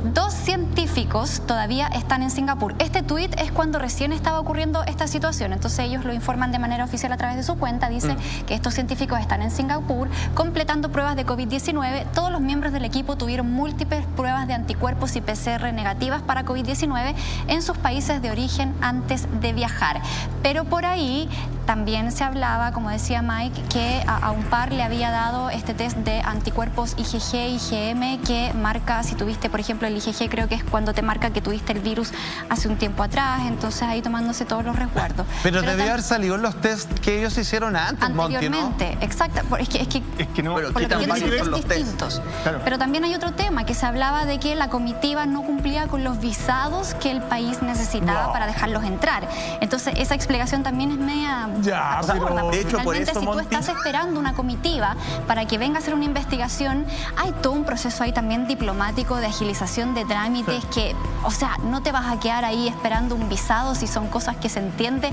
B: 2 científicos todavía están en Singapur. Este tuit es cuando recién estaba ocurriendo esta situación. Entonces ellos lo informan de manera oficial a través de su cuenta. Dice que estos científicos están en Singapur completando pruebas de COVID-19. Todos los miembros del equipo tuvieron múltiples pruebas de anticuerpos y PCR negativas para COVID-19 en sus países de origen antes de viajar. Pero por ahí también se hablaba, como decía Mike, que a un par le había dado este test de anticuerpos IgG, IgM, que marca si tuviste, por ejemplo, el IgG creo que es cuando te marca que tuviste el virus hace un tiempo atrás, entonces ahí tomándose todos los resguardos.
C: Pero debió haber salido en los test que ellos hicieron
B: anteriormente,
C: Monty, ¿no?
B: Exacto, es que
D: no,
A: pero
B: por lo que entiendo
A: son
B: son
A: los
B: test distintos.
D: Claro.
B: Pero también hay otro tema, que se hablaba de que la comitiva no cumplía con los visados que el país necesitaba para dejarlos entrar. Entonces esa explicación también es media absurda, porque
A: de hecho, por
B: finalmente
A: eso,
B: si tú
A: Monty,
B: estás esperando una comitiva para que venga a hacer una investigación, hay todo un proceso ahí también diplomático de agilización de trámites que, o sea, no te vas a quedar ahí esperando un visado si son cosas que se entiende.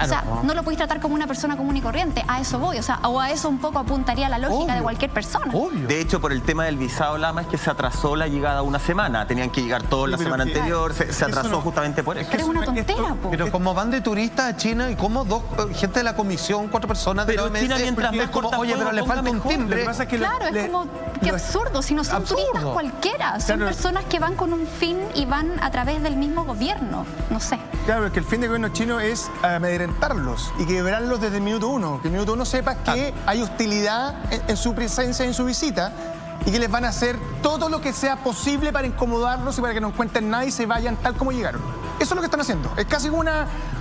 B: O sea, no lo puedes tratar como una persona común y corriente, a eso voy, o sea, o a eso un poco apuntaría la lógica de cualquier persona.
A: De hecho, por el tema del visado, Lama, es que se atrasó la llegada una semana. Tenían que llegar todos la semana anterior, se atrasó justamente por eso.
B: Pero es una tontera, po.
C: Pero como van de turistas a China y como gente de la comisión, 4 personas de la OMS,
A: China mientras más
C: como, oye, pero le falta un timbre.
D: Lo que pasa es que
B: claro, es como, qué absurdo, si no son turistas cualquiera, son personas que van con un fin y van a través del mismo gobierno, no sé.
D: Claro, es que el fin del gobierno chino es amedrentarlos y quebrarlos desde el minuto 1. Que el minuto 1 sepas que hay hostilidad en su presencia, en su visita, y que les van a hacer todo lo que sea posible para incomodarlos y para que no encuentren nada y se vayan tal como llegaron. Eso es lo que están haciendo. Es casi como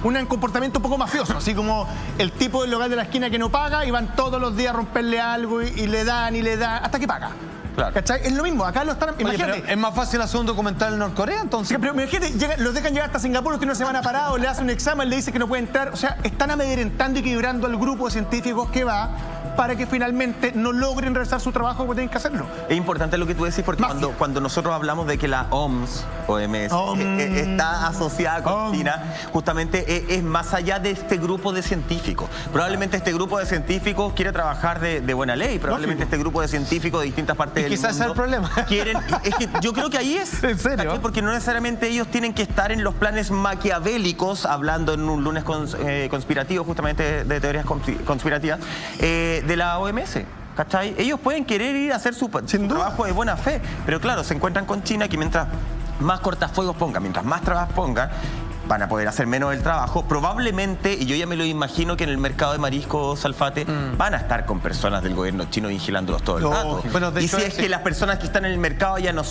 D: un comportamiento un poco mafioso, así como el tipo del local de la esquina que no paga y van todos los días a romperle algo y le dan hasta que paga.
A: Claro.
D: ¿Cachai? Es lo mismo, acá lo están...
C: Oye,
D: imagínate.
C: pero es más fácil hacer un documental en Norcorea, entonces.
D: Pero imagínate, los dejan llegar hasta Singapur, tiene una semana parado, le hacen un examen, le dicen que no puede entrar. O sea, están amedrentando y quebrando al grupo de científicos que va para que finalmente no logren realizar su trabajo como tienen que hacerlo.
A: Es importante lo que tú decís porque cuando nosotros hablamos de que la OMS está asociada con China, justamente es más allá de este grupo de científicos. Probablemente este grupo de científicos quiere trabajar de buena ley, probablemente este grupo de científicos de distintas partes del mundo
C: quizás es el problema.
A: Es que yo creo que ahí es.
C: ¿En serio?
A: ¿cachai? Porque no necesariamente ellos tienen que estar en los planes maquiavélicos, hablando en un lunes conspirativo, justamente de teorías conspirativas, de la OMS. ¿Cachai? Ellos pueden querer ir a hacer su trabajo de buena fe, pero claro, se encuentran con China que mientras más cortafuegos pongan, mientras más trabas pongan, van a poder hacer menos el trabajo. Probablemente, y yo ya me lo imagino, que en el mercado de mariscos, Salfate, van a estar con personas del gobierno chino vigilándolos todo el rato.
C: Bueno,
A: y si es que las personas que están en el mercado ya no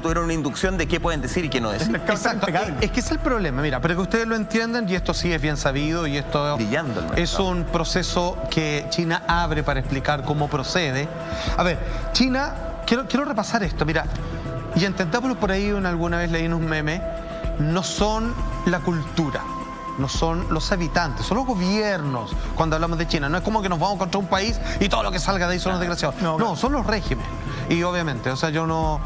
A: tuvieron una inducción de qué pueden decir y qué no decir.
C: Exacto. Es que es el problema, mira, para que ustedes lo entiendan, y esto sí es bien sabido, y esto
A: Brillando el mercado.
C: es un proceso que China abre para explicar cómo procede. A ver, China quiero repasar esto, mira, y intentémoslo por ahí, alguna vez leí en un meme, no son la cultura, no son los habitantes, son los gobiernos cuando hablamos de China. No es como que nos vamos contra un país y todo lo que salga de ahí son los desgraciados. No, son los regímenes. Y obviamente, o sea, yo no...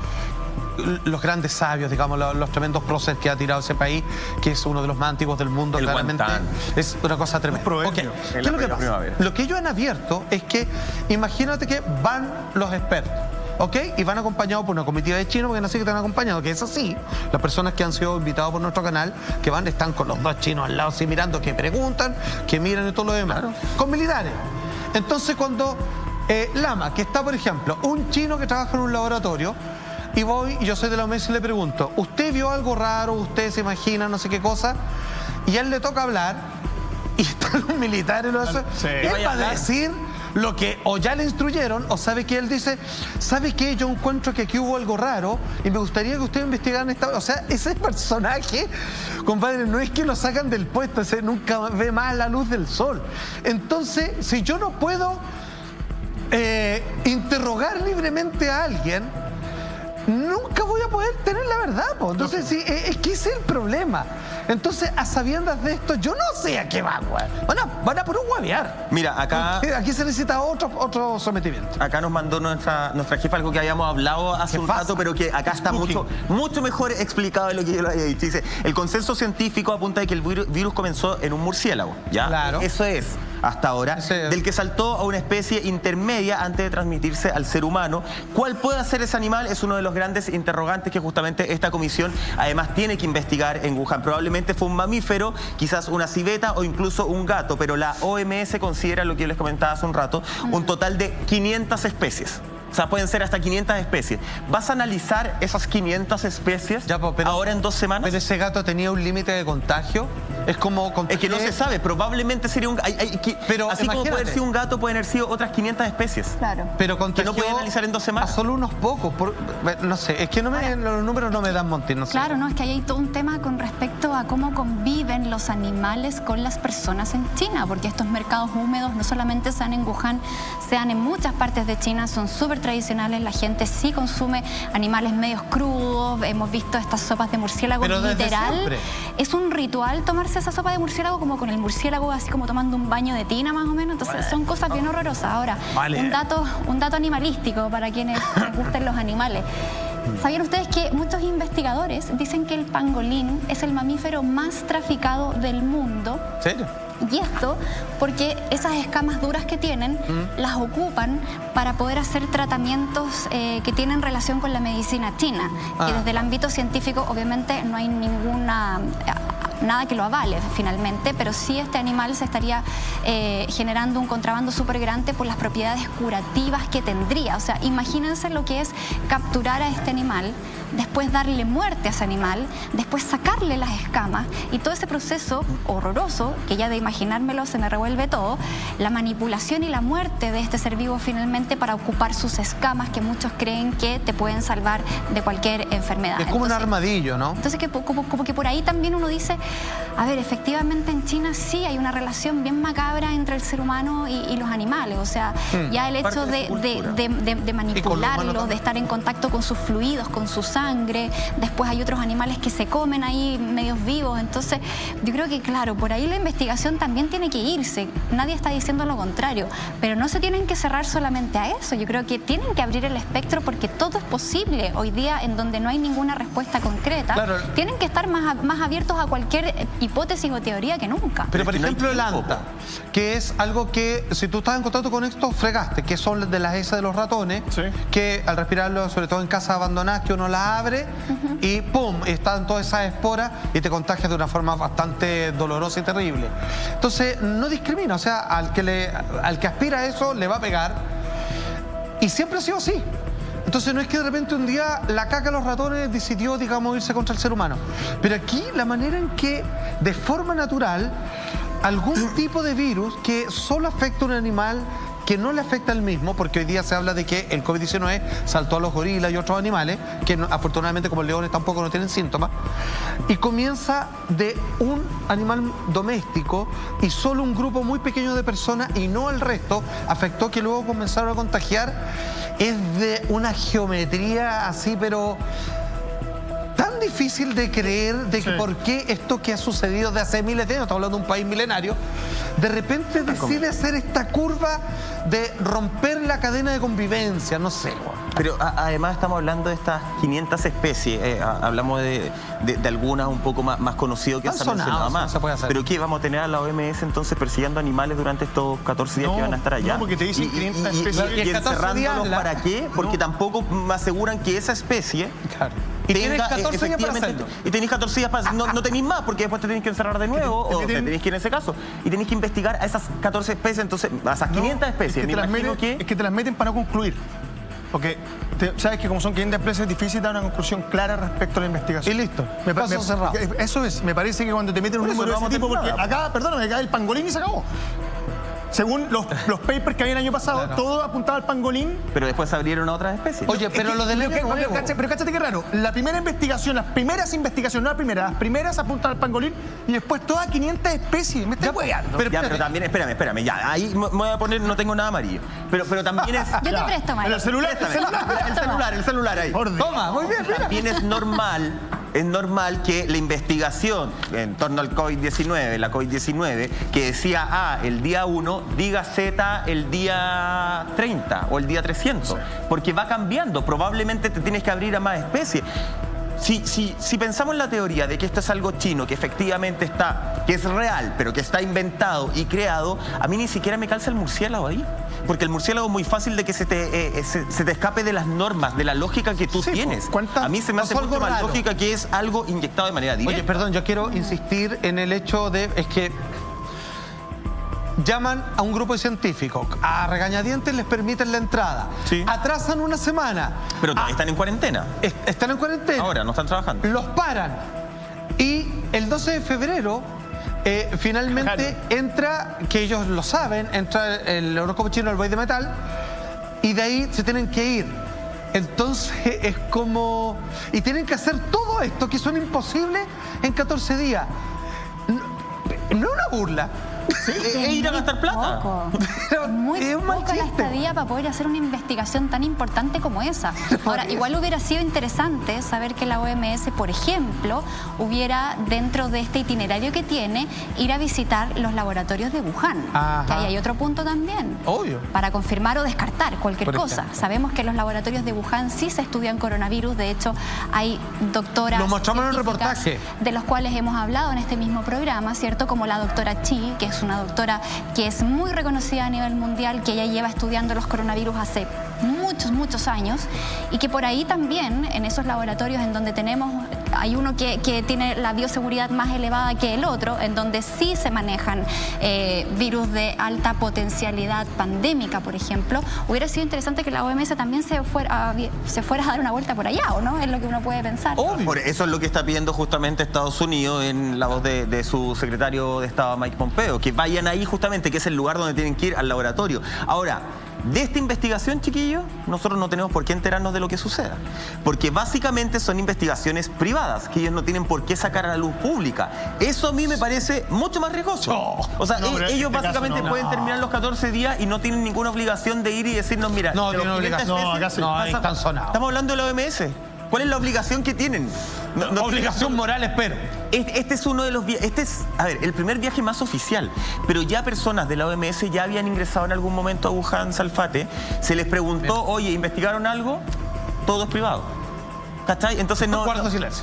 C: Los grandes sabios, digamos, los tremendos próceres que ha tirado ese país, que es uno de los más antiguos del mundo,
A: el
C: claramente
A: Guantán.
C: Es una cosa tremenda. Okay. ¿Qué es lo que pasa? Lo que ellos han abierto es que, imagínate que van los expertos, ¿ok? Y van acompañados por una comitiva de chinos, porque no sé que están acompañados, que es así. Las personas que han sido invitadas por nuestro canal, que van, están con los dos chinos al lado, así mirando, que preguntan, que miran y todo lo demás. Claro. Con militares. Entonces, cuando Lama, que está, por ejemplo, un chino que trabaja en un laboratorio, y voy, y yo soy de la OMS y le pregunto, ¿usted vio algo raro? ¿Usted se imagina no sé qué cosa? Y a él le toca hablar, y están los militares, y lo hace. Sí. Él va a decir lo que o ya le instruyeron, o sabe que él dice, ¿sabe qué? Yo encuentro que aquí hubo algo raro y me gustaría que ustedes investigaran esta... O sea, ese personaje, compadre, no es que lo sacan del puesto, ese nunca ve más la luz del sol. Entonces, si yo no puedo interrogar libremente a alguien, nunca voy a poder tener la verdad, po. Entonces, sí, es que ese es el problema. Entonces, a sabiendas de esto, yo no sé a qué van, güey. Van a por un huevear.
A: Mira, acá...
C: Aquí se necesita otro sometimiento.
A: Acá nos mandó nuestra jefa algo que habíamos hablado hace un rato, pero que acá está mucho mejor explicado de lo que yo lo había dicho. Dice, el consenso científico apunta de que el virus comenzó en un murciélago, ¿ya? Claro. Eso es, hasta ahora, del que saltó a una especie intermedia antes de transmitirse al ser humano. ¿Cuál puede ser ese animal? Es uno de los grandes interrogantes que justamente esta comisión además tiene que investigar en Wuhan. Probablemente fue un mamífero, quizás una civeta o incluso un gato, pero la OMS considera, lo que yo les comentaba hace un rato, un total de 500 especies. O sea, pueden ser hasta 500 especies. ¿Vas a analizar esas 500 especies ahora en 2 semanas?
C: ¿Pero ese gato tenía un límite de contagio? Es como...
A: Es que no se sabe, probablemente sería un... pero así como puede haber sido un gato, pueden haber sido otras 500 especies.
B: Claro.
C: Pero
A: que no pueden analizar en 2 semanas.
C: A solo unos pocos. No sé, es que los números no me dan montín, no sé.
B: Claro, no, es que ahí hay todo un tema con respecto a cómo conviven los animales con las personas en China, porque estos mercados húmedos no solamente sean en Wuhan, sean en muchas partes de China, son súper tradicionales, la gente sí consume animales medios crudos, hemos visto estas sopas de murciélago, literal. Es un ritual tomarse esa sopa de murciélago como con el murciélago, así como tomando un baño de tina más o menos, entonces son cosas bien horrorosas. Ahora, un dato animalístico para quienes les gusten los animales. ¿Sabían ustedes que muchos investigadores dicen que el pangolín es el mamífero más traficado del mundo?
C: ¿En serio?
B: Y esto porque esas escamas duras que tienen las ocupan para poder hacer tratamientos que tienen relación con la medicina china, que desde el ámbito científico obviamente no hay nada que lo avale finalmente, pero sí este animal se estaría generando un contrabando súper grande por las propiedades curativas que tendría. O sea, imagínense lo que es capturar a este animal, después darle muerte a ese animal, después sacarle las escamas y todo ese proceso horroroso, que ya de imaginármelo se me revuelve todo, la manipulación y la muerte de este ser vivo finalmente para ocupar sus escamas, que muchos creen que te pueden salvar de cualquier enfermedad.
C: Es como un armadillo, ¿no?
B: Entonces como que por ahí también uno dice, a ver, efectivamente en China sí hay una relación bien macabra entre el ser humano y los animales. O sea, ya el hecho de manipularlos, de estar en contacto con sus fluidos, con su sangre, después hay otros animales que se comen ahí medios vivos. Entonces, yo creo que, claro, por ahí la investigación también tiene que irse. Nadie está diciendo lo contrario, pero no se tienen que cerrar solamente a eso. Yo creo que tienen que abrir el espectro porque todo es posible. Hoy día, en donde no hay ninguna respuesta concreta, tienen que estar más abiertos a cualquier hipótesis o teoría que nunca.
C: Pero, por ejemplo, el anta, que es algo que, si tú estás en contacto con esto, fregaste, que son de las heces de los ratones, que al respirarlo, sobre todo en casas abandonadas, que uno la abre y ¡pum! Están todas esas esporas y te contagias de una forma bastante dolorosa y terrible. Entonces, no discrimina, o sea, al que aspira a eso le va a pegar, y siempre ha sido así. Entonces no es que de repente un día la caca de los ratones decidió, digamos, irse contra el ser humano. Pero aquí la manera en que, de forma natural, algún tipo de virus que solo afecta a un animal que no le afecta al mismo, porque hoy día se habla de que el COVID-19 saltó a los gorilas y otros animales, que afortunadamente como leones tampoco no tienen síntomas, y comienza de un animal doméstico y solo un grupo muy pequeño de personas y no el resto, afectó que luego comenzaron a contagiar. Es de una geometría así, pero tan difícil de creer de que por qué esto que ha sucedido de hace miles de años, estamos hablando de un país milenario, de repente decide hacer esta curva de romper la cadena de convivencia, no sé.
A: Pero además estamos hablando de estas 500 especies, hablamos de algunas un poco más conocidas que se han mencionado más.
C: Se puede hacer.
A: Pero ¿qué? ¿Vamos a tener a la OMS entonces persiguiendo animales durante estos 14 días que van a estar allá?
D: No, porque te dicen 500 especies.
A: ¿Y encerrándolos para qué? Porque tampoco me aseguran que esa especie...
C: Claro. Y tienes 14 días para hacerlo.
A: Y tenéis 14 días para... No tenéis más, porque después te tenéis que encerrar de nuevo, o te tenéis que ir en ese caso. Y tenéis que investigar a esas 14 especies, entonces, a esas 500 especies.
D: Es que te las meten para no concluir. Porque sabes que como son 500 especies es difícil dar una conclusión clara respecto a la investigación.
C: Y listo, caso cerrado.
D: Eso es, me parece que cuando te meten un número de ese tipo, porque acá, perdóname, acá el pangolín y se acabó. Según los papers que había el año pasado, todo apuntaba al pangolín.
A: Pero después se abrieron a otras especies.
C: Oye, pero lo del año nuevo...
D: Pero cáchate qué raro. La primera investigación, las primeras investigaciones, no la primera, las primeras apuntan al pangolín y después todas 500 especies. Me estás hueando.
A: Pero también, espérame, ya. Ahí me voy a poner, no tengo nada amarillo. Pero también es...
B: Yo te presto, Mario.
A: El celular ahí.
C: Toma, muy bien, mira.
A: También es normal que la investigación en torno al COVID-19, la COVID-19, que decía A el día 1, diga Z el día 30 o el día 300, porque va cambiando, probablemente te tienes que abrir a más especies. Si pensamos en la teoría de que esto es algo chino, que efectivamente está, que es real, pero que está inventado y creado, a mí ni siquiera me calza el murciélago ahí. Porque el murciélago es muy fácil de que se te escape de las normas, de la lógica que tú tienes. A mí se me hace mucho más lógica que es algo inyectado de manera directa.
C: Oye, perdón, yo quiero insistir en el hecho de... Es que llaman a un grupo de científicos, a regañadientes les permiten la entrada, atrasan una semana.
A: Pero están en cuarentena.
C: Están en cuarentena.
A: Ahora, no están trabajando.
C: Los paran. Y el 12 de febrero... finalmente entra, que ellos lo saben, entra el horóscopo chino, el buey de metal, y de ahí se tienen que ir. Entonces es como... Y tienen que hacer todo esto, que son imposibles en 14 días. No es una burla.
A: Es ir a gastar plata.
B: Muy poca la estadía para poder hacer una investigación tan importante como esa. Ahora, igual hubiera sido interesante saber que la OMS, por ejemplo, hubiera dentro de este itinerario que tiene, ir a visitar los laboratorios de Wuhan. Que ahí hay otro punto también.
C: Obvio.
B: Para confirmar o descartar cualquier cosa. Sabemos que en los laboratorios de Wuhan sí se estudian coronavirus. De hecho, hay doctoras...
C: Lo mostramos en el reportaje.
B: De los cuales hemos hablado en este mismo programa, ¿cierto? Como la doctora Chi, que es una doctora que es muy reconocida a nivel mundial, que ella lleva estudiando los coronavirus hace muchos años, y que por ahí también, en esos laboratorios en donde tenemos, hay uno que tiene la bioseguridad más elevada que el otro, en donde sí se manejan virus de alta potencialidad pandémica, por ejemplo, hubiera sido interesante que la OMS también se fuera a dar una vuelta por allá, ¿o no? Es lo que uno puede pensar.
A: Por eso es lo que está pidiendo justamente Estados Unidos en la voz de su secretario de Estado, Mike Pompeo, que vayan ahí justamente, que es el lugar donde tienen que ir, al laboratorio. Ahora, de esta investigación, chiquillos, nosotros no tenemos por qué enterarnos de lo que suceda. Porque básicamente son investigaciones privadas, que ellos no tienen por qué sacar a la luz pública. Eso a mí me parece mucho más riesgoso. O sea, ellos básicamente pueden terminar los 14 días y no tienen ninguna obligación de ir y decirnos, mira...
C: No, tienen obligación. No, están sonados.
A: Estamos hablando de la OMS. ¿Cuál es la obligación que tienen?
C: Obligación moral, espero.
A: Este es uno de los viajes, a ver, el primer viaje más oficial, pero ya personas de la OMS ya habían ingresado en algún momento a Wuhan, Salfate, se les preguntó, oye, ¿investigaron algo? Todo es privado. ¿Cachai? Entonces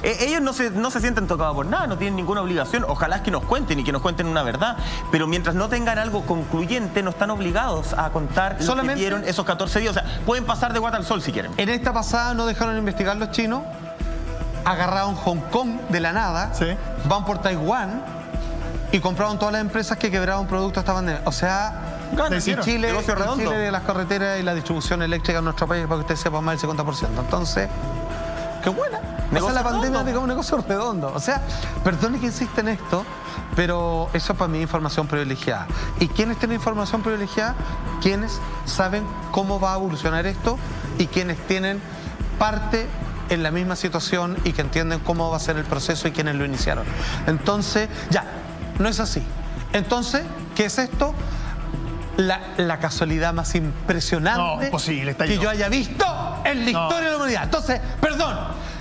A: ellos no se sienten tocados por nada, no tienen ninguna obligación. Ojalá es que nos cuenten y que nos cuenten una verdad, pero mientras no tengan algo concluyente, no están obligados a contar lo que vieron esos 14 días. O sea, pueden pasar de guata al sol si quieren.
C: En esta pasada no dejaron investigar los chinos, agarraron Hong Kong de la nada, van por Taiwán y compraron todas las empresas que quebraron productos a esta pandemia. O sea... En Chile de las carreteras y la distribución eléctrica en nuestro país, para que usted sepa, más del 50%. Entonces, qué buena. O sea, la pandemia digamos un negocio redondo. O sea, perdone que insiste en esto, pero eso para mí es información privilegiada. ¿Y quiénes tienen información privilegiada? Quienes saben cómo va a evolucionar esto y quienes tienen parte en la misma situación y que entienden cómo va a ser el proceso y quienes lo iniciaron. Entonces, ya, no es así. Entonces, ¿qué es esto? La casualidad más impresionante
D: imposible,
C: que yo haya visto en la historia de la humanidad. Entonces, perdón,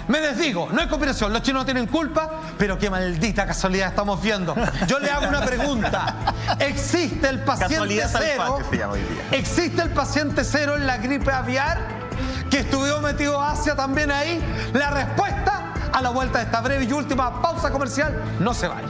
C: me desdigo, no hay conspiración, los chinos no tienen culpa, pero qué maldita casualidad estamos viendo. Yo le hago una pregunta. ¿Existe el paciente cero? ¿Existe el paciente cero en la gripe aviar? ¿Que estuvo metido Asia también ahí? La respuesta a la vuelta de esta breve y última pausa comercial. No se vaya.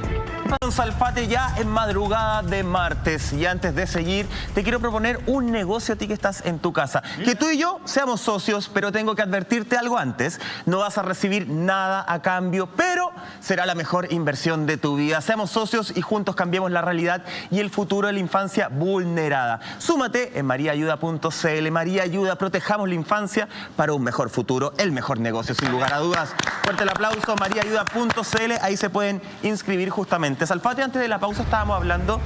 A: Don Salfate, ya en madrugada de martes, y antes de seguir, te quiero proponer un negocio a ti que estás en tu casa. Que tú y yo seamos socios, pero tengo que advertirte algo antes. No vas a recibir nada a cambio, pero será la mejor inversión de tu vida. Seamos socios y juntos cambiemos la realidad y el futuro de la infancia vulnerada. Súmate en mariaayuda.cl. María Ayuda, protejamos la infancia para un mejor futuro, el mejor negocio, sin lugar a dudas. Fuerte el aplauso, mariaayuda.cl. Ahí se pueden inscribir justamente. Salfate, antes de la pausa estábamos hablando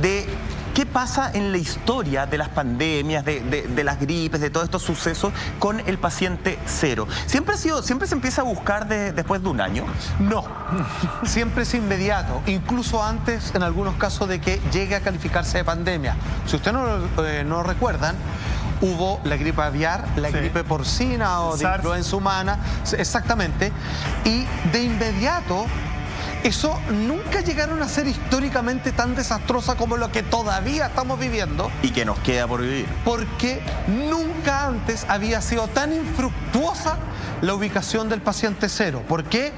A: de qué pasa en la historia de las pandemias, de las gripes, de todos estos sucesos con el paciente cero. ¿Siempre se empieza a buscar después de un año?
C: No, siempre es inmediato, incluso antes en algunos casos de que llegue a calificarse de pandemia. Si ustedes no recuerdan, hubo la gripe aviar, la gripe porcina o de influenza humana, exactamente, y de inmediato eso nunca llegaron a ser históricamente tan desastrosa como lo que todavía estamos viviendo.
A: Y que nos queda por vivir.
C: Porque nunca antes había sido tan infructuosa la ubicación del paciente cero. ¿Por qué?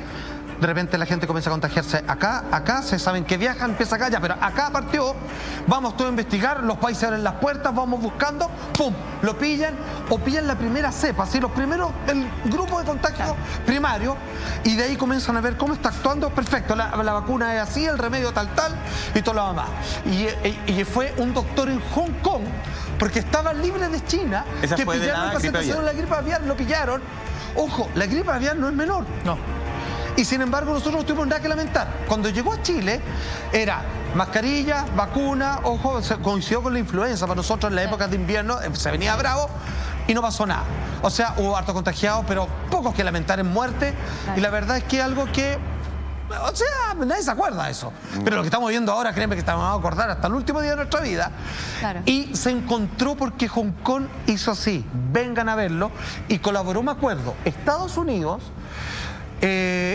C: De repente la gente comienza a contagiarse acá, se saben que viajan, empieza acá, ya, pero acá partió, vamos todos a investigar, los países abren las puertas, vamos buscando, ¡pum!, lo pillan o pillan la primera cepa, ¿sí? Los primeros, el grupo de contacto primario, y de ahí comienzan a ver cómo está actuando, perfecto, la vacuna es así, el remedio tal, y todo lo demás. Y fue un doctor en Hong Kong, porque estaba libre de China, que pillaron al paciente cero en la gripe aviar, lo pillaron. Ojo, la gripe aviar no es menor.
D: No.
C: Y sin embargo nosotros no tuvimos nada que lamentar. Cuando llegó a Chile era mascarilla, vacuna, ojo, coincidió con la influenza. Para nosotros en la época de invierno se venía bravo y no pasó nada. O sea, hubo harto contagiados, pero pocos que lamentar en muerte. Y la verdad es que algo que... O sea, nadie se acuerda de eso. Pero lo que estamos viendo ahora, créeme que estamos a acordar hasta el último día de nuestra vida. Claro. Y se encontró porque Hong Kong hizo así. Vengan a verlo. Y colaboró, me acuerdo, Estados Unidos...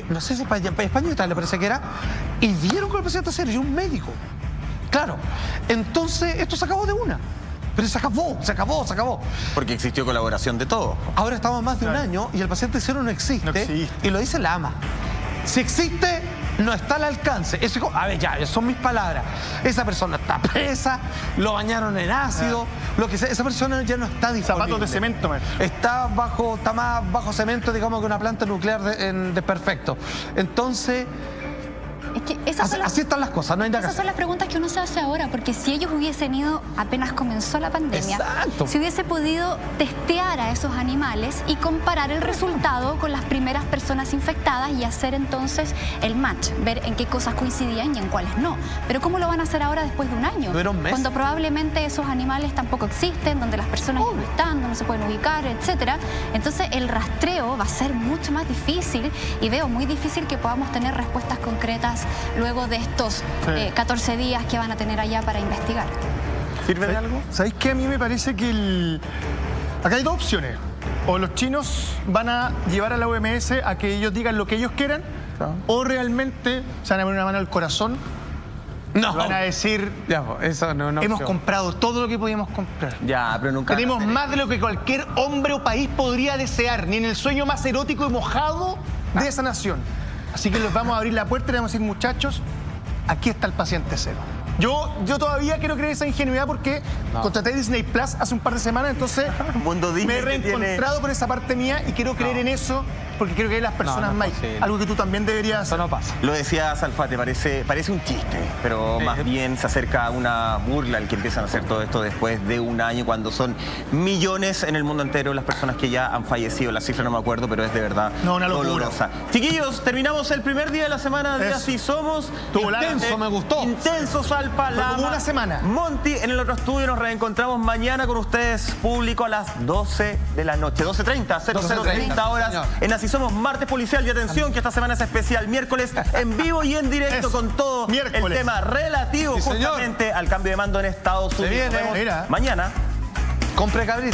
C: no sé si España y Italia parece que era, y dieron con el paciente cero y un médico. Claro, entonces esto se acabó de una. Pero se acabó.
A: Porque existió colaboración de todos.
C: Ahora estamos más de un año y el paciente cero no existe. Y lo dice la AMA. Si existe, no está al alcance. Eso, a ver, ya, son mis palabras. Esa persona está presa, lo bañaron en ácido, lo que sea. Esa persona ya no está disponible.
D: Zapatos de cemento, maestro.
C: Está más bajo cemento, digamos, que una planta nuclear de perfecto. Entonces...
B: Es que
C: así están las cosas, no hay nada que hacer.
B: Esas son las preguntas que uno se hace ahora, porque si ellos hubiesen ido apenas comenzó la pandemia, si hubiese podido testear a esos animales y comparar el resultado con las primeras personas infectadas y hacer entonces el match, ver en qué cosas coincidían y en cuáles no. Pero ¿cómo lo van a hacer ahora después de un año? Cuando probablemente esos animales tampoco existen, donde las personas no están, donde no se pueden ubicar, etcétera. Entonces el rastreo va a ser mucho más difícil y veo muy difícil que podamos tener respuestas concretas luego de estos 14 días que van a tener allá para investigar.
A: ¿Sirve de algo?
D: ¿Sabéis qué? A mí me parece que acá hay dos opciones. O los chinos van a llevar a la OMS a que ellos digan lo que ellos quieran, o realmente se van a poner una mano al corazón.
C: No.
D: Van a decir,
C: ya, eso no
D: hemos comprado todo lo que podíamos comprar.
A: Ya, pero nunca...
D: Tenemos más de lo que cualquier hombre o país podría desear, ni en el sueño más erótico y mojado de esa nación. Así que les vamos a abrir la puerta y les vamos a decir, muchachos, aquí está el paciente cero. Yo todavía quiero creer esa ingenuidad porque contraté Disney Plus hace un par de semanas, entonces
A: Mundo Disney
D: me he reencontrado con esa parte mía y quiero creer en eso. porque creo que hay las personas
C: no es
D: más.
C: posible.
D: Algo que tú también deberías
C: Eso
D: hacer.
C: no pasa.
A: Lo decía Salfate, parece un chiste, pero más bien se acerca a una burla el que empiezan a hacer todo esto después de un año, cuando son millones en el mundo entero las personas que ya han fallecido. La cifra no me acuerdo, pero es de verdad
D: una locura.
A: dolorosa. Chiquillos, terminamos el primer día de la semana de
D: Eso.
A: Así Somos.
C: Intenso, me gustó.
A: Intenso, Salpa,
D: Fue como
A: Lama,
D: una semana.
A: Monty en el otro estudio. Nos reencontramos mañana con ustedes, público, a las 12 de la noche. 12:30, 00:30 horas.
C: Señor.
A: En Así Somos, martes policial. Y atención, que esta semana es especial. Miércoles en vivo y en directo
D: Eso.
A: con todo
D: Miércoles.
A: el tema relativo
C: Sí, señor.
A: justamente al cambio de mando en Estados Unidos.
C: viene.
A: Nos vemos
D: Mira.
A: mañana.
C: Compre cabrita.